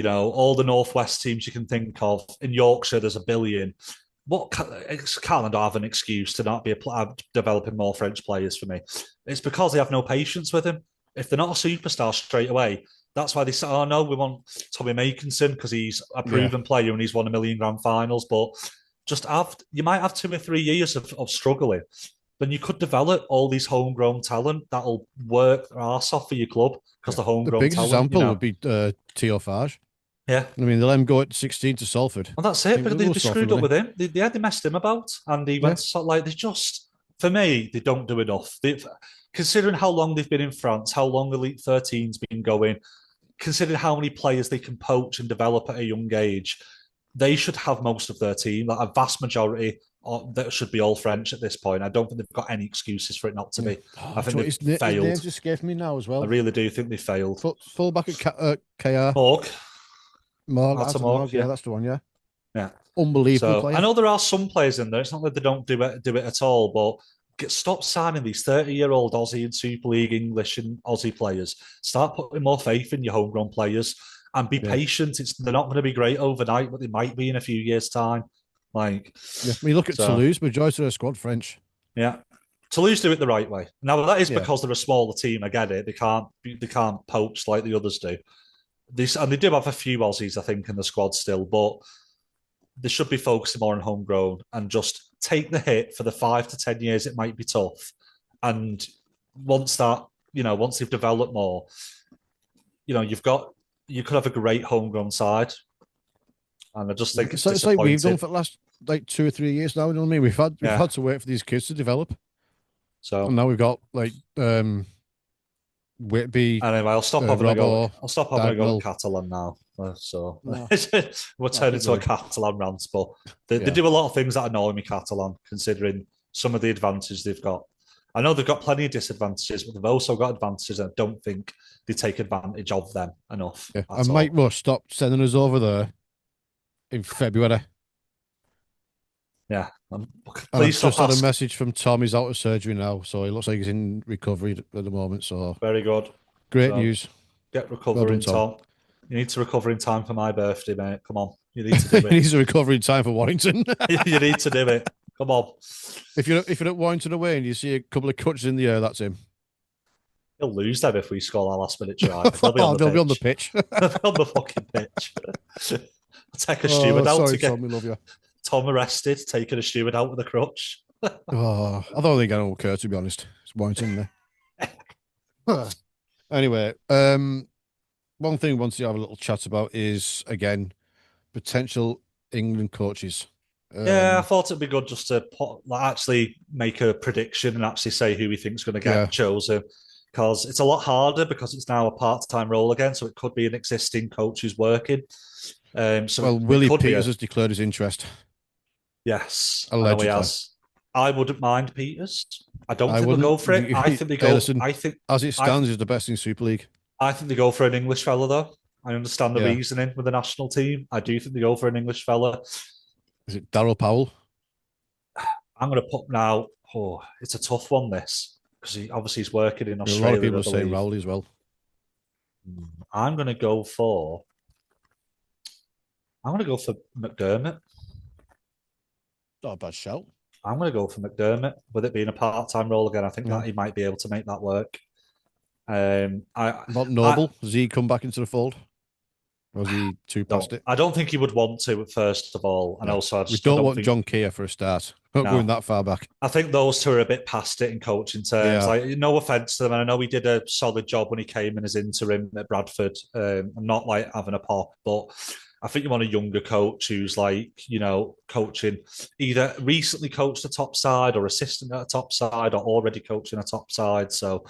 all the Northwest teams you can think of. In Yorkshire, there's a billion. What Catalan don't have an excuse to not be developing more French players for me. It's because they have no patience with him. If they're not a superstar straight away, that's why they say, "Oh no, we want Tommy Makinson because he's a Yeah. proven player and he's won a million grand finals." But you might have 2 or 3 years of struggling, then you could develop all these homegrown talent that'll work their arse off for your club because Yeah. the The homegrown biggest talent, example would be Theo Farge. Yeah. I mean, they let him go at 16 to Salford. Well, that's I it think because there they was Salford, screwed up wasn't with him. They messed him about, and he he? Yeah. went like they just. For me, they don't do enough. Considering how long they've been in France, how long Elite 13's been going, considering how many players they can poach and develop at a young age, they should have most of their team, like a vast majority. That should be all French at this point. I don't think they've got any excuses for it not to Yeah. be. I Oh, think they've his name's failed. escaped me now as I well. really do think they failed. Full back at KR. Morg, Morg, Arta that's a Morg, Morg. Yeah, yeah, that's the one. Yeah. yeah. Unbelievable So I player. know there are some players in there. It's not that they don't do it at all, but stop signing these 30-year-old Aussie and Super League English and Aussie players. Start putting more faith in your homegrown players and be Yeah. patient. They're not going to be great overnight, but they might be in a few years' time. Like, Yeah. I mean, look at so Toulouse. Majority of their squad French. yeah. Toulouse do it the right way. Now that is Yeah. because they're a smaller team. I get it. They can't poach like the others do. And they do have a few Aussies, I think, in the squad still, but they should be focusing more on homegrown and just take the hit for the 5 to 10 years. It might be tough, and once they've developed more, you could have a great homegrown side. And I just think it's It's like we've done disappointing. for the last like 2 or 3 years now. You know what I mean? We've had to wait for these kids to develop, and So now we've got like Whitby, anyway, I'll stop having a go. Robbo, I'll stop having a go at Dagnall. Catalan now. So No, we'll no, turn keep into a going. Catalan rant, but they Yeah. do a lot of things that annoy me, Catalan, considering some of the advantages they've got. I know they've got plenty of disadvantages, but they've also got advantages, and I don't think they take advantage of them enough Yeah. at And all. Mike must stop sending us over there in February. Yeah. And Please I've just stop had a asking. message from Tom. He's out of surgery now, so he looks like he's in recovery at the moment. So Very good. great So news. get Well done, recovering, Tom. Tom. You need to recover in time for my birthday, mate. Come on. You need to do He it. needs a recovery in time for Warrington. You need to do it. Come on. If you're at Warrington away and you see a couple of cuts in the air, that's him. He'll lose them if we score our last minute try. They'll be on the They'll pitch. be on the pitch. They'll be on the fucking pitch. I'll take a Oh, steward out sorry, to get Tom. We love you. Tom arrested, taking a steward out with a crutch. Oh, I don't think it'll occur, to be honest. It's Warrington there. Anyway, one thing we want to have a little chat about is, again, potential England coaches. Yeah, I thought it'd be good just to actually make a prediction and actually say who we think's going to get chosen. Because it's a lot harder because it's now a part-time role again, so it could be an existing coach who's working. So Well, it Willie could be Peters has declared his interest, yes. I know he allegedly. has. I wouldn't mind Peters. I don't I think they'll wouldn't. go for it. I think they Hey, go. listen, as it I stands, he's the best in Super League. I think they go for an English fella though. I understand the Yeah. reasoning with the national team. I do think they go for an English fella. Is it Daryl Powell? I'm going to put now. Oh, it's a tough one this because obviously he's working in A lot of Australia, people I are saying believe. Rowley as well. I'm going to go for. I'm going to go for McDermott. Not a bad shout. I'm going to go for McDermott with it being a part-time role again. I think Yeah. that he might be able to make that work. Not Noble. Does he come back into the fold? Or is he too past it? I don't think he would want to, first of all. And No. also, We don't want John Keir for a start. Not going that far back. I think those two are a bit past it in coaching terms. Yeah. Like, no offense to them, and I know he did a solid job when he came in as interim at Bradford. I'm not like having a pop, but I think you want a younger coach who's like, coaching, either recently coached a top side or assistant at a top side or already coaching a top side. So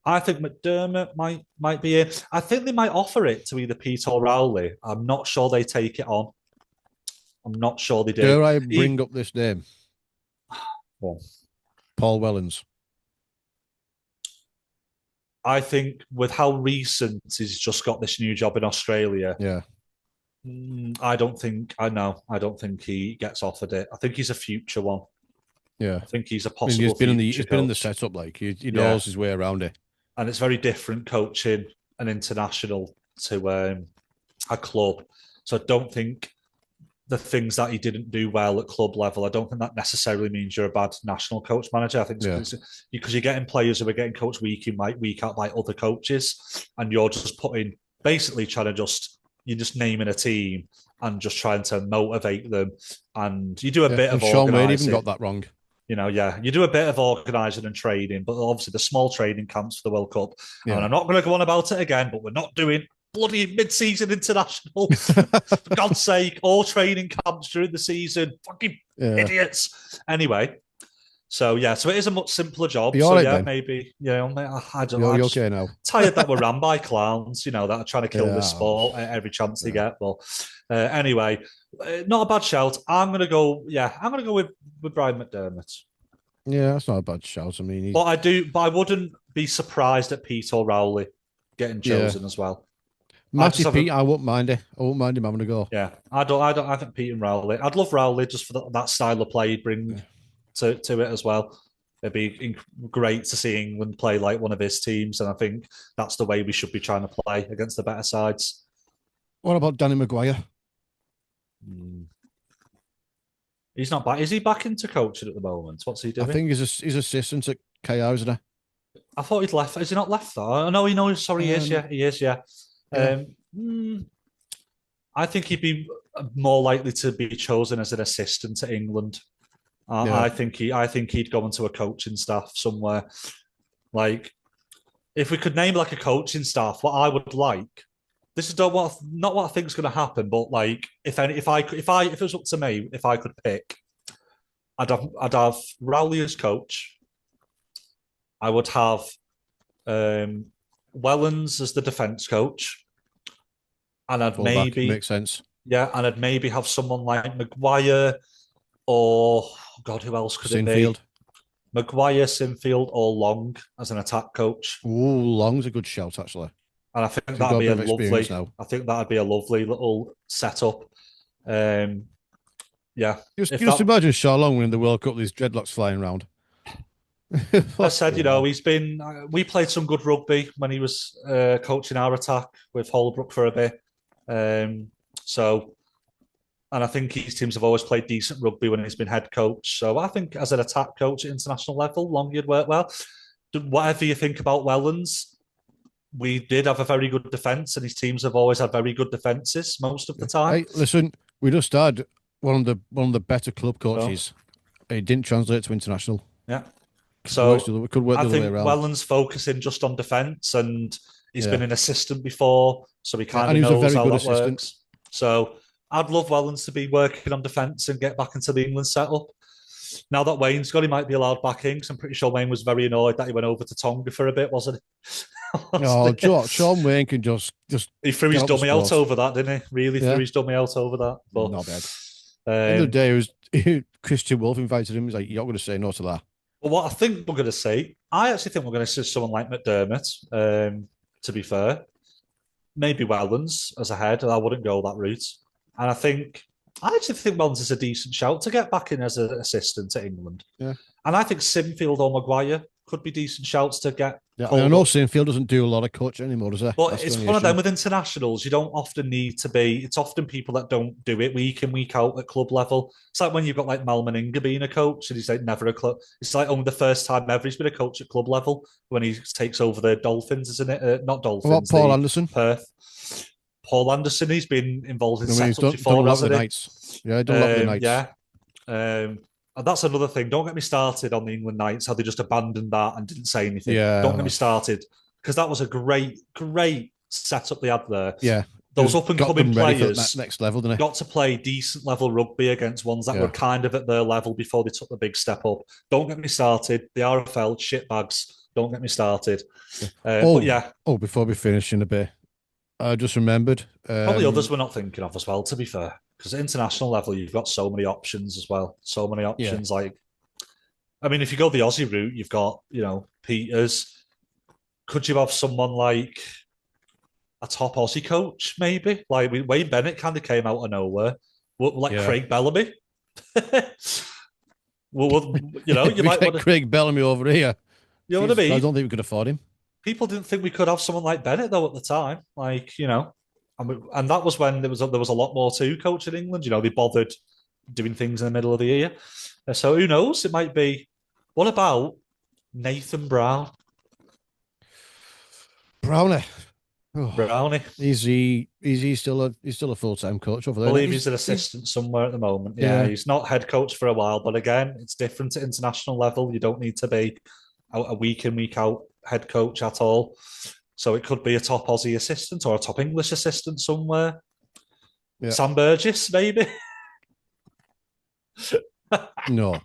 I think McDermott might be it. I think they might offer it to either Pete or Rowley. I'm not sure they take it on. I'm not sure they do. Dare I bring up this name? Well, Paul Wellens. I think with how recent he's just got this new job in Australia. Yeah. I don't think he gets offered it. I think he's a future one. Yeah. I think he's a possible. He's been in the setup, like he knows his way around it. And it's very different coaching an international to a club. So I don't think the things that he didn't do well at club level, I don't think that necessarily means you're a bad national coach manager. I think because you're getting players who are getting coached week out by other coaches, and you're just basically trying to you're just naming a team and just trying to motivate them. And you do a bit of Sean Wade even got that wrong. You do a bit of organising and training, but obviously the small training camps for the World Cup. Yeah. And I'm not going to go on about it again, but we're not doing bloody mid-season international. For God's sake, all training camps during the season. Fucking idiots. Anyway, so it is a much simpler job. So right, maybe, I don't know. You're okay now. Tired that we're ran by clowns, that are trying to kill this sport every chance they get. But anyway, not a bad shout. I'm going to go with Brian McDermott. Yeah, that's not a bad shout. I mean, but I wouldn't be surprised at Pete or Rowley getting chosen as well. Matty Pete, I won't mind it. I won't mind him having a go. Yeah, I think Pete and Rowley. I'd love Rowley just for that style of play he'd bring to it as well. It'd be great to see England play like one of his teams, and I think that's the way we should be trying to play against the better sides. What about Danny Maguire? He's not back. Is he back into coaching at the moment? What's he doing? I think he's assistant at KO, isn't he? I thought he'd left. Is he not left though? No, he knows. Sorry, he is. Yeah, he is. Yeah. I think he'd be more likely to be chosen as an assistant to England. I think he'd go into a coaching staff somewhere. Like, if we could name like a coaching staff, what I would like. This is not what I think is going to happen, but like if it was up to me, if I could pick, I'd have Rowley as coach. I would have Wellens as the defence coach, and I'd maybe makes sense. Yeah, and I'd maybe have someone like Maguire or God, who else could Sinfield. It be? Maguire, Sinfield, or Long as an attack coach. Ooh, Long's a good shout actually. And I think that'd be a lovely little setup. Just imagine Shaw Long winning the World Cup with his dreadlocks flying around. I said, we played some good rugby when he was coaching our attack with Holbrook for a bit. And I think his teams have always played decent rugby when he's been head coach. So I think as an attack coach at international level, Long would work well. Whatever you think about Wellens, we did have a very good defence, and his teams have always had very good defences most of the time. Hey, listen, we just had one of the better club coaches. It didn't translate to international. Yeah, so it could work the other way around. Wellens focusing just on defence, and he's been an assistant before, so he kind of knows how that assistant. Works. So I'd love Wellens to be working on defence and get back into the England setup. Now that Wayne's gone, he might be allowed back in because I'm pretty sure Wayne was very annoyed that he went over to Tonga for a bit, wasn't he? Oh, Sean Wayne can just he threw get his out the dummy out sport. over that, didn't he? Really threw Yeah, his dummy out over that. But not bad. End of the day, it was Christian Wolf invited him. He's like, "You're not going to say no to that." But what I think we're going to see, I actually think we're going to see someone like McDermott. To be fair, maybe Wellens as a head. I wouldn't go that route. And I actually think Wellens is a decent shout to get back in as an assistant to England. Yeah. And I think Sinfield or Maguire could be decent shouts to get. Yeah, I know Sinfield doesn't do a lot of coaching anymore, does he? But it's one of them with internationals. You don't often need to be. It's often people that don't do it week in, week out at club level. It's like when you've got like Mal Meninga being a coach and he's like never a club. It's like only the first time ever he's been a coach at club level when he takes over the Dolphins, isn't it? Not Dolphins. What about Paul Anderson? Perth. Paul Anderson, he's been involved in he's setups before, hasn't he? Nights. Yeah, done a lot of the nights. Yeah. And that's another thing. Don't get me started on the England nights, how they just abandoned that and didn't say anything. Yeah. Don't get me started. Because that was a great setup they had there. Yeah. Those up and coming players next level, didn't got to play decent level rugby against ones that were kind of at their level before they took the big step up. Don't get me started. The RFL shitbags. Don't get me started. But yeah. Oh, before we finish in a bit, I just remembered. Probably others we're not thinking of as well, to be fair. Because at international level, you've got so many options as well. So many options. Yeah. Like, I mean, if you go the Aussie route, you've got, Peters. Could you have someone like a top Aussie coach, maybe? Like Wayne Bennett kind of came out of nowhere. Like Craig Bellamy. well, you might want Craig Bellamy over here. You know what I mean? I don't think we could afford him. People didn't think we could have someone like Bennett though at the time. Like, and that was when there was a lot more to coach in England. They bothered doing things in the middle of the year. So who knows? It might be. What about Nathan Brown? Brownie. Brownie. Is he still a full-time coach over there? I believe he's an assistant somewhere at the moment. Yeah, he's not head coach for a while, but again, it's different at international level. You don't need to be a week in, week out head coach at all. So it could be a top Aussie assistant or a top English assistant somewhere. Yeah. Sam Burgess, maybe. No.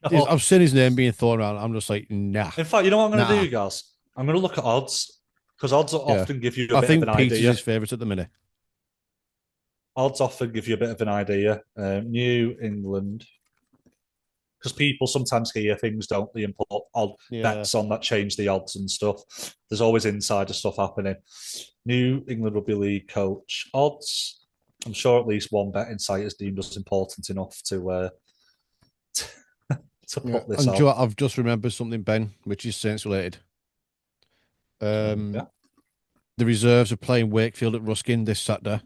I've seen his name being thrown around. I'm just like, nah. In fact, you know what I'm going to do, guys? I'm going to look at odds because odds often give you a bit of an idea. I think Peter's his favourite at the minute. Odds often give you a bit of an idea. New England. Because people sometimes hear things, don't they, and put odd bets on that change the odds and stuff. There's always insider stuff happening. New England Rugby League coach. Odds. I'm sure at least one betting site is deemed as important enough to put this on. I've just remembered something, Ben, which is Saints related. The reserves are playing Wakefield at Ruskin this Saturday.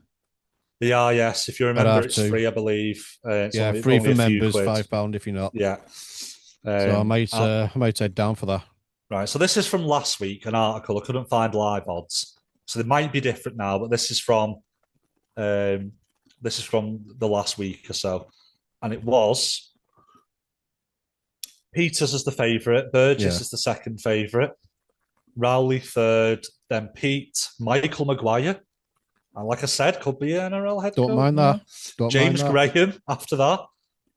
They are, yes. If you remember, it's free, I believe. It's free for members, £5 if you're not. Yeah. So I might head down for that. Right. So this is from last week, an article. I couldn't find live odds, so they might be different now. But this is from the last week or so, and it was Peters as the favourite, Burgess is the second favourite, Rowley third, then Pete, Michael Maguire. And like I said, could be an NRL head coach. Don't mind that. James Graham after that,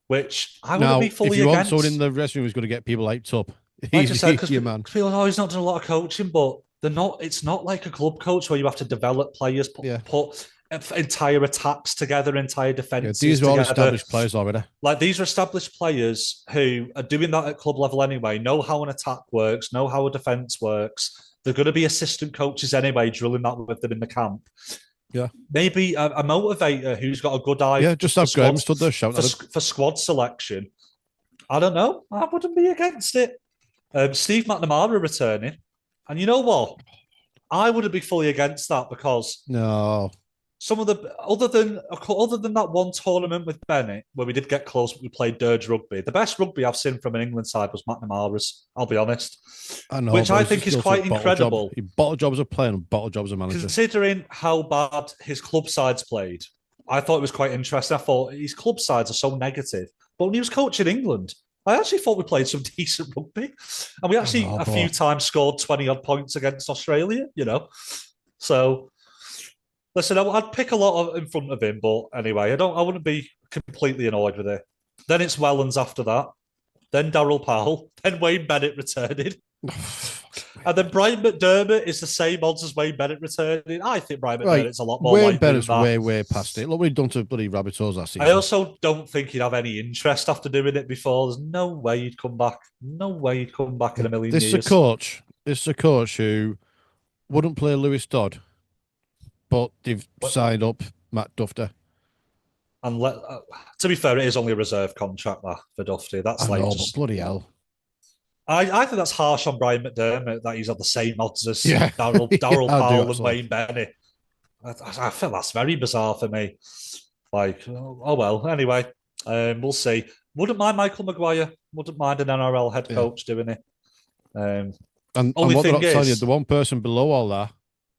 which I wouldn't be fully against. If you want someone in the dressing room who's going to get people hyped up, like I said, because people he's not done a lot of coaching, but it's not like a club coach where you have to develop players, put entire attacks together, entire defenses together. These are all established players already. Like, these are established players who are doing that at club level anyway, know how an attack works, know how a defence works. They're going to be assistant coaches anyway, drilling that with them in the camp. Yeah, maybe a motivator who's got a good eye. Yeah, just have Graham stood there shouting for squad selection. I don't know. I wouldn't be against it. Steve McNamara returning, and you know what? I wouldn't be fully against that because some of the other than that one tournament with Bennett where we did get close, we played dirge rugby. The best rugby I've seen from an England side was McNamara's. I'll be honest, which I think is quite incredible. He bottle jobs as a player and bottle jobs as a manager. Considering how bad his club sides played, I thought it was quite interesting. I thought his club sides are so negative, but when he was coaching England, I actually thought we played some decent rugby, and we actually a few times scored 20-odd points against Australia. So. Listen, I'd pick a lot in front of him, but anyway, I wouldn't be completely annoyed with it. Then it's Wellens after that. Then Darryl Powell. Then Wayne Bennett returning. And then Brian McDermott is the same odds as Wayne Bennett returning. I think Brian Right. McDermott's a lot more Wayne likely than Bennett's that. way past it. Look what he'd done to bloody Rabbitohs last I season. also don't think he'd have any interest after doing it before. There's no way he'd come back. No way he'd come back in a million This is a years. coach. This is a coach who wouldn't play Lewis Dodd, but they've signed up Matt Dufty. And to be fair, it is only a reserve contract that for Dufty. That's I like know, just but bloody hell. I think that's harsh on Brian McDermott that he's on the same odds as Yeah. Darryl I do Powell and actually. Wayne Bennett. I feel that's very bizarre for me. Like, oh well. Anyway, we'll see. Wouldn't mind Michael Maguire. Wouldn't mind an NRL head coach doing it. And Only what they're thing not telling you, is, the one person below all that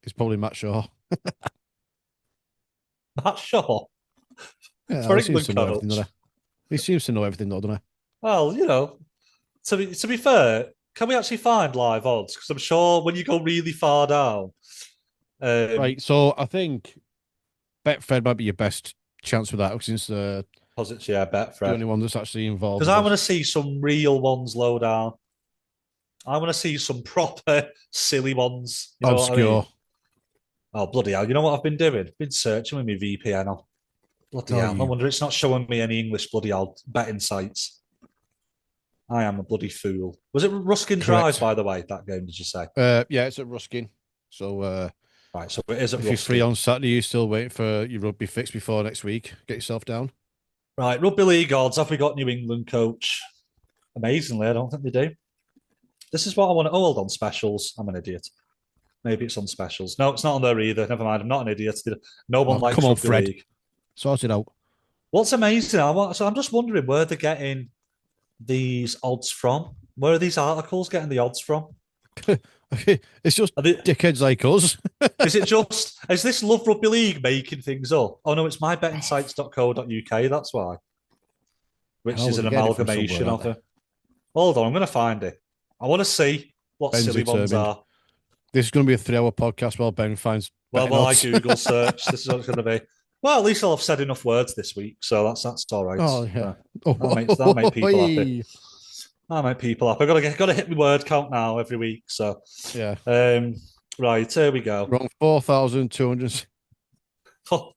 is probably Matt Shaw. Matt Shaw Yeah, for he seems England to know everything, coach. doesn't he? He seems to know everything, though, doesn't he? Well, you know, to be fair, can we actually find live odds? Because I'm sure when you go really far down, Right. So I think Betfred might be your best chance with that since the because it's Betfred, the only one that's actually involved. Because I want to see some real ones low down. I want to see some proper silly ones. You know obscure. What I mean? Oh, bloody hell. You know what I've been doing? Been searching with my VPN on. Bloody hell. No wonder it's not showing me any English bloody hell betting sites. I am a bloody fool. Was it Ruskin Drive, by the way, that game, did you say? Yeah, it's at Ruskin. So, right, so it is at if Ruskin. you're free on Saturday, you're still waiting for your rugby fix before next week. Get yourself down. Right, Rugby League odds. Have we got New England coach? Amazingly, I don't think they do. This is what I want to. Oh, hold on, specials. I'm an idiot. Maybe it's on specials. No, it's not on there either. Never mind. I'm not an idiot. No one likes come on, Rugby Fred. League. Sort it out. What's amazing? So I'm just wondering where they're getting these odds from. Where are these articles getting the odds from? It's just dickheads like us. Is this Love Rugby League making things up? Oh no, it's mybettingsites.co.uk. That's why. Which is an amalgamation of it. Hold on, I'm going to find it. I want to see what silly ones are. This is going to be a 3-hour podcast while Ben finds. Well, I Google search. This is what it's going to be. Well, at least I'll have said enough words this week, so that's all right. Oh yeah, that'll make people happy. That'll make people happy. I've got to hit my word count now every week. So yeah. Right, here we go. Wrong 4,200. Oh,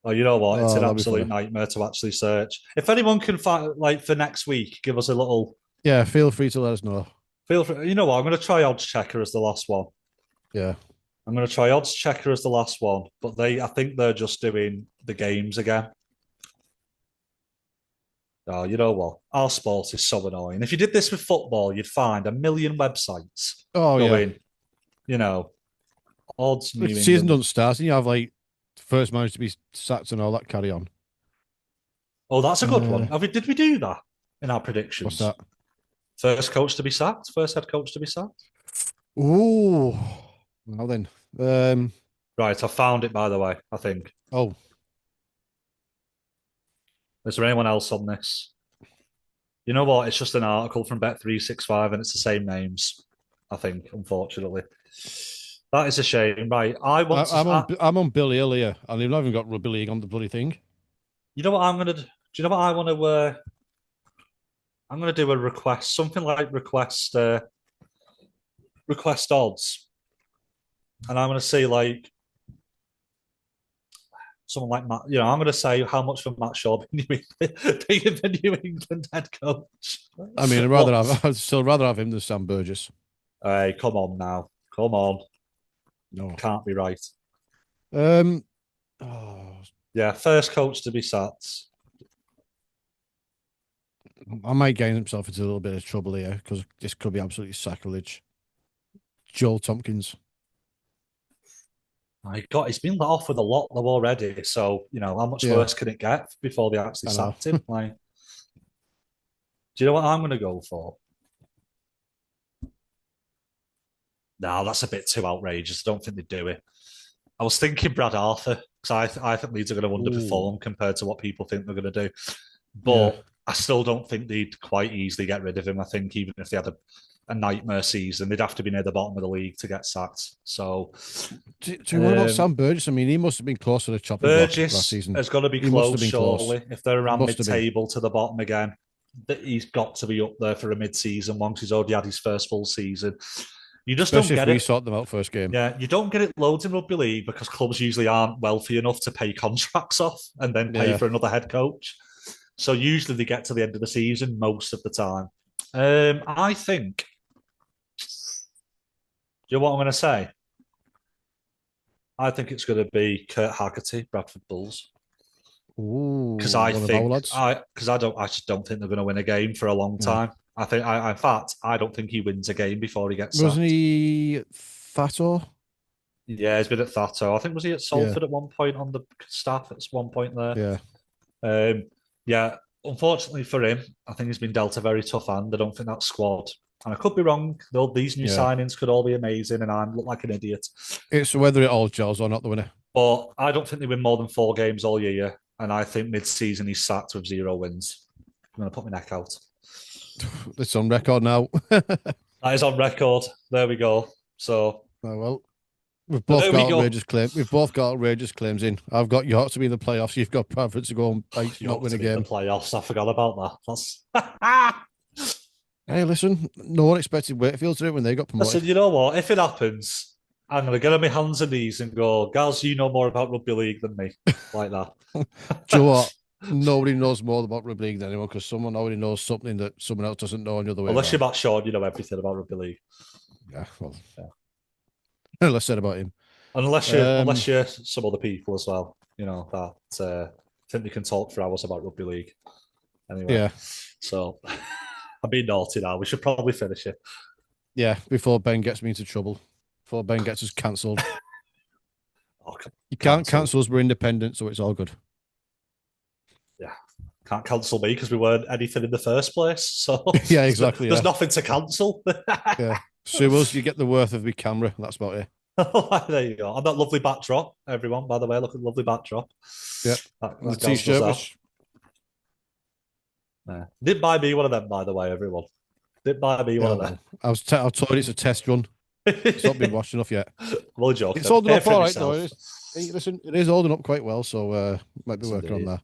you know what? It's an absolute nightmare to actually search. If anyone can find, like, for next week, give us a little. Yeah, feel free to let us know. Feel free. You know what? I'm going to try Odds Checker as the last one. Yeah. I'm going to try Odds Checker as the last one, but I think they're just doing the games again. Oh, you know what? Our sport is so annoying. If you did this with football, you'd find a million websites going, you know, odds. If the season doesn't start, and you have like first manager to be sacked and all that carry on. Oh, that's a good one. Did we do that in our predictions? What's that? First coach to be sacked. First head coach to be sacked. Ooh. Well then. Right, I found it, by the way, I think. Oh. Is there anyone else on this? You know what? It's just an article from Bet365 and it's the same names, I think, unfortunately. That is a shame. Right. I'm on Billy Hill here, and they've not even got Rugby League on the bloody thing. You know what I'm gonna do? Do you know what I want to I'm gonna do a request, something like request odds. And I'm gonna say like someone like Matt, I'm going to say how much for Matt Shaw being the New England head coach. I mean, I'd still rather have him than Sam Burgess. Hey, come on now. Come on. No. Can't be right. Yeah, first coach to be sacked. I might get himself into a little bit of trouble here because this could be absolutely sacrilege. Joel Tompkins. My God, he's been let off with a lot though already. So, how much worse can it get before they actually sacked him? Like, do you know what I'm going to go for? No, that's a bit too outrageous. I don't think they'd do it. I was thinking Brad Arthur because I think Leeds are going to underperform compared to what people think they're going to do. But I still don't think they'd quite easily get rid of him. I think even if they had a nightmare season. They'd have to be near the bottom of the league to get sacked. So, do you know about Sam Burgess? I mean, he must have been close to the chopping block last Burgess season. has got to be He must close, have been surely. close. If they're around Must have been. mid-table to the bottom again, he's got to be up there for a mid-season one because he's already had his first full season. You just Especially don't get if we it. sort them out first game. Yeah, you don't get it loads in rugby league because clubs usually aren't wealthy enough to pay contracts off and then pay for another head coach. So usually they get to the end of the season most of the time. I think. Do you know what I'm going to say? I think it's going to be Kurt Haggerty, Bradford Bulls. Because I just don't think they're going to win a game for a long time. I think, in fact, I don't think he wins a game before he gets Wasn't sacked. he Thato? Yeah, he's been at Thato. I think was he at Salford at one point on the staff at one point there. Yeah. Unfortunately for him, I think he's been dealt a very tough hand. I don't think that squad. And I could be wrong. These new signings could all be amazing, and I look like an idiot. It's whether it all gels or not, the winner. But I don't think they win more than 4 games all year. And I think mid-season he's sacked with 0 wins. I'm going to put my neck out. It's on record now. That is on record. There we go. So, well, we've both got outrageous claims. We've both got outrageous claims in. I've got York to be in the playoffs. You've got Bradford to go and not win a game. The playoffs. I forgot about that. Hey, listen, no one expected Wakefield to do it when they got promoted. Listen, you know what? If it happens, I'm going to get on my hands and knees and go, Gaz, you know more about rugby league than me. Like that. Do you know what? Nobody knows more about rugby league than anyone because someone already knows something that someone else doesn't know, and the other way. Unless you're Matt Shaw, you know everything about rugby league. Yeah, well, less said about him. Unless you're some other people as well, you know that I think they can talk for hours about rugby league. Anyway, yeah. So I'm being naughty now. We should probably finish it. Yeah, before Ben gets me into trouble. Before Ben gets us cancelled. You can't cancel us. We're independent, so it's all good. Yeah, can't cancel me because we weren't anything in the first place. So yeah, exactly. There's nothing to cancel. Yeah, sue us. You get the worth of the camera. That's about it. There you go. And that lovely backdrop, everyone. By the way, look at the lovely backdrop. Yeah, the t-shirt was. Yeah. Didn't buy me one of them, by the way, everyone. Didn't buy me one of them. I told you it's a test run. It's not been washed enough yet. Well, joke. It's holding up all right, though. Listen, it is holding up quite well, so might be working on that.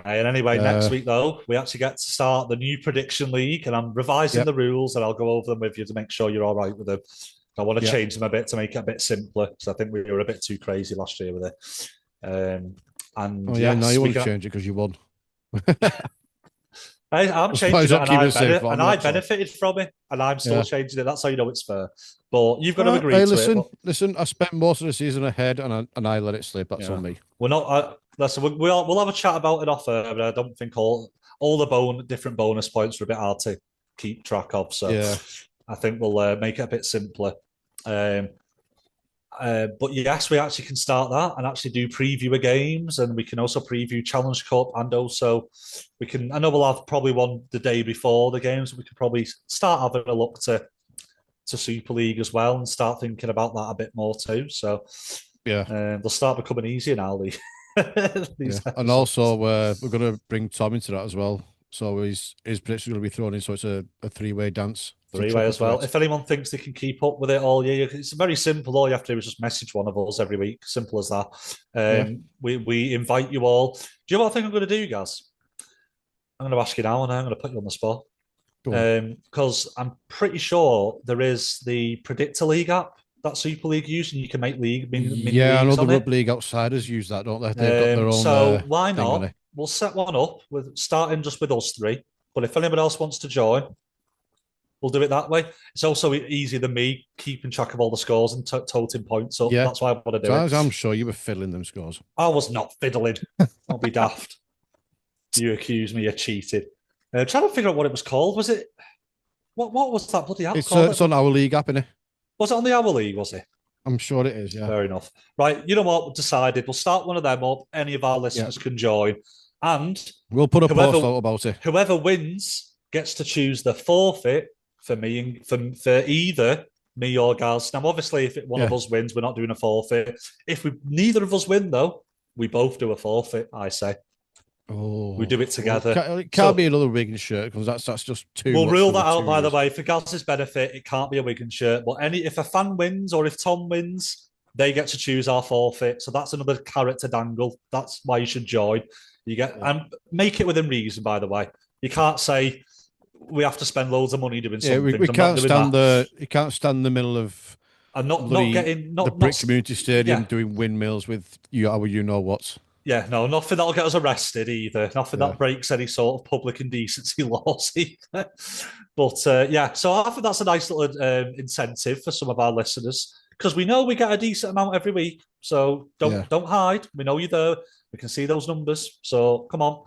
And anyway, next week, though, we actually get to start the new prediction league, and I'm revising the rules, and I'll go over them with you to make sure you're all right with them. I want to change them a bit to make it a bit simpler, because I think we were a bit too crazy last year with it. Now you want to change it because you won. I'm changing it, and I benefited from it, and I'm still changing it. That's how you know it's fair. But you've got to agree to it. Listen, I spent most of the season ahead, and I let it slip. That's on me. We're not. Listen, we'll have a chat about it off air, but I don't think all the different bonus points are a bit hard to keep track of. So I think we'll make it a bit simpler. But yes, we actually can start that and actually do preview games, and we can also preview Challenge Cup, and also we can. I know we'll have probably one the day before the games. We could probably start having a look to Super League as well and start thinking about that a bit more too. So they'll start becoming easier now. And also we're going to bring Tom into that as well. So his prediction going to be thrown in. So it's a 3-way dance. 3-way as well. If anyone thinks they can keep up with it all year, it's very simple. All you have to do is just message one of us every week. Simple as that. We invite you all. Do you know what I think I'm going to do, guys? I'm going to ask you now, and I'm going to put you on the spot. Because I'm pretty sure there is the Predictor League app that Super League use, and you can make league. I know the Rugby League outsiders use that, don't they? They've got their own. So why not? We'll set one up starting just with us 3. But if anyone else wants to join, we'll do it that way. It's also easier than me keeping track of all the scores and toting points up. That's why I want to do it. I'm sure you were fiddling them scores. I was not fiddling. I'll be daft. You accuse me of cheating. Trying to figure out what it was called. Was it... What was that bloody app called? It's on our league app, isn't it? Was it on the Our League, was it? I'm sure it is, yeah. Fair enough. Right, you know what? We've decided. We'll start one of them up. Any of our listeners can join. And we'll put a post out about it. Whoever wins gets to choose the forfeit for me and for either me or Gaz. Now, obviously, if one of us wins, we're not doing a forfeit. If neither of us win, though, we both do a forfeit, I say. Oh, We do it well, together. it can't So be another Wigan shirt because that's just too we'll much rule for that the out, 2 by the years. way. For Gaz's benefit, it can't be a Wigan shirt. But if a fan wins or if Tom wins, they get to choose our forfeit. So that's another carrot to dangle. That's why you should join. You get Yeah. and make it within reason, by the way. You can't say we have to spend loads of money doing Yeah, something. we I'm not can't doing stand that. you can't stand in the middle of And not bloody getting the not Brick Community Stadium yeah. doing windmills with you know what. Yeah, no, nothing that'll get us arrested either. Nothing Yeah. that breaks any sort of public indecency laws either. But yeah, so I think that's a nice little incentive for some of our listeners because we know we get a decent amount every week. So Yeah. don't hide. We know you're there. We can see those numbers. So come on,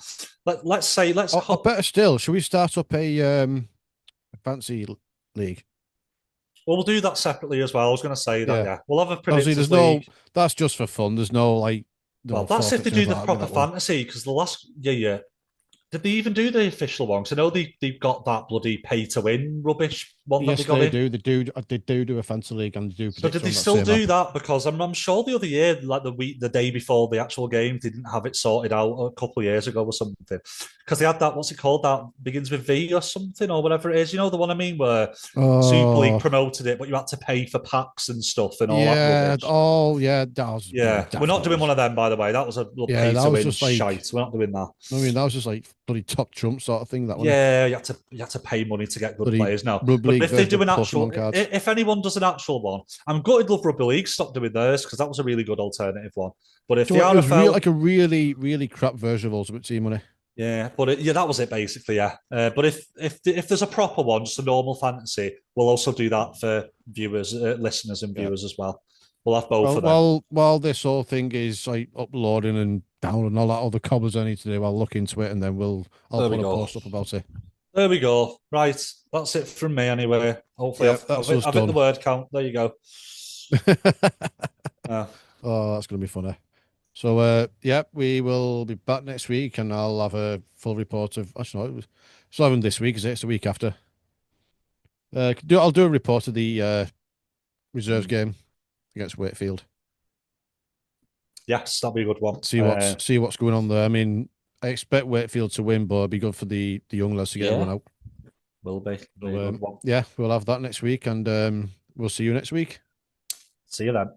let's say let's. Or better still, should we start up a fancy league? Well, we'll do that separately as well. I was going to say that. Yeah. Yeah, we'll have a Obviously, predictors league. that's just for fun. There's no like Well, no that's if they forfeits or do anything the like that with proper that one. fantasy because the last yeah. Did they even do the official one? Because I know they've got that bloody pay to win rubbish one that they Yes, got they in. do. They do a fancy league and they do So predict did they on that still same do app. that? Because I'm sure the other year, like the day before the actual game, they didn't have it sorted out a couple of years ago or something. Because they had that, what's it called? That begins with V or something or whatever it is. You know the one I mean, where Super League Oh, promoted it, but you had to pay for packs and stuff and all that yeah. rubbish. Oh, yeah. Yeah, Yeah, we're not definitely doing one was. of them, by the way. That was a little Yeah, pay that to was win just like. shite. We're not doing that. I mean, that was just like bloody top trump sort of thing. That one. Yeah, you had to pay money to get good Bloody players now. rugby But league if they version do of an actual, Pokemon cards. if anyone does an actual one, I'm gutted Love Rugby League stopped doing theirs because that was a really good alternative one. But if So the it was real, RFL, like a really, really crap version of Ultimate Team Money. yeah, yeah, that was it basically, yeah. But if there's a proper one, just a normal fantasy, we'll also do that for viewers, listeners, and Yeah. viewers as well. We'll have both Well, of them. while this whole thing is like uploading and down and all that other cobblers I need to do, I'll look into it and then I'll There we put a go. post up about it. There we go. Right, that's it from me anyway. Hopefully, Yeah, that's us I've hit the done. word count. There you go. Uh, Oh, that's gonna be funny. So, yeah, we will be back next week, and I'll have a full report of. Actually, no, it's not even this week, is it? It's the week after. I'll do a report of the reserves game against Wakefield. yes, that'll be a good one. See what's going on there. I mean, I expect Wakefield to win, but it'd be good for the young lads to get a run out. Will be. So, yeah, we'll have that next week, and we'll see you next week. See you then.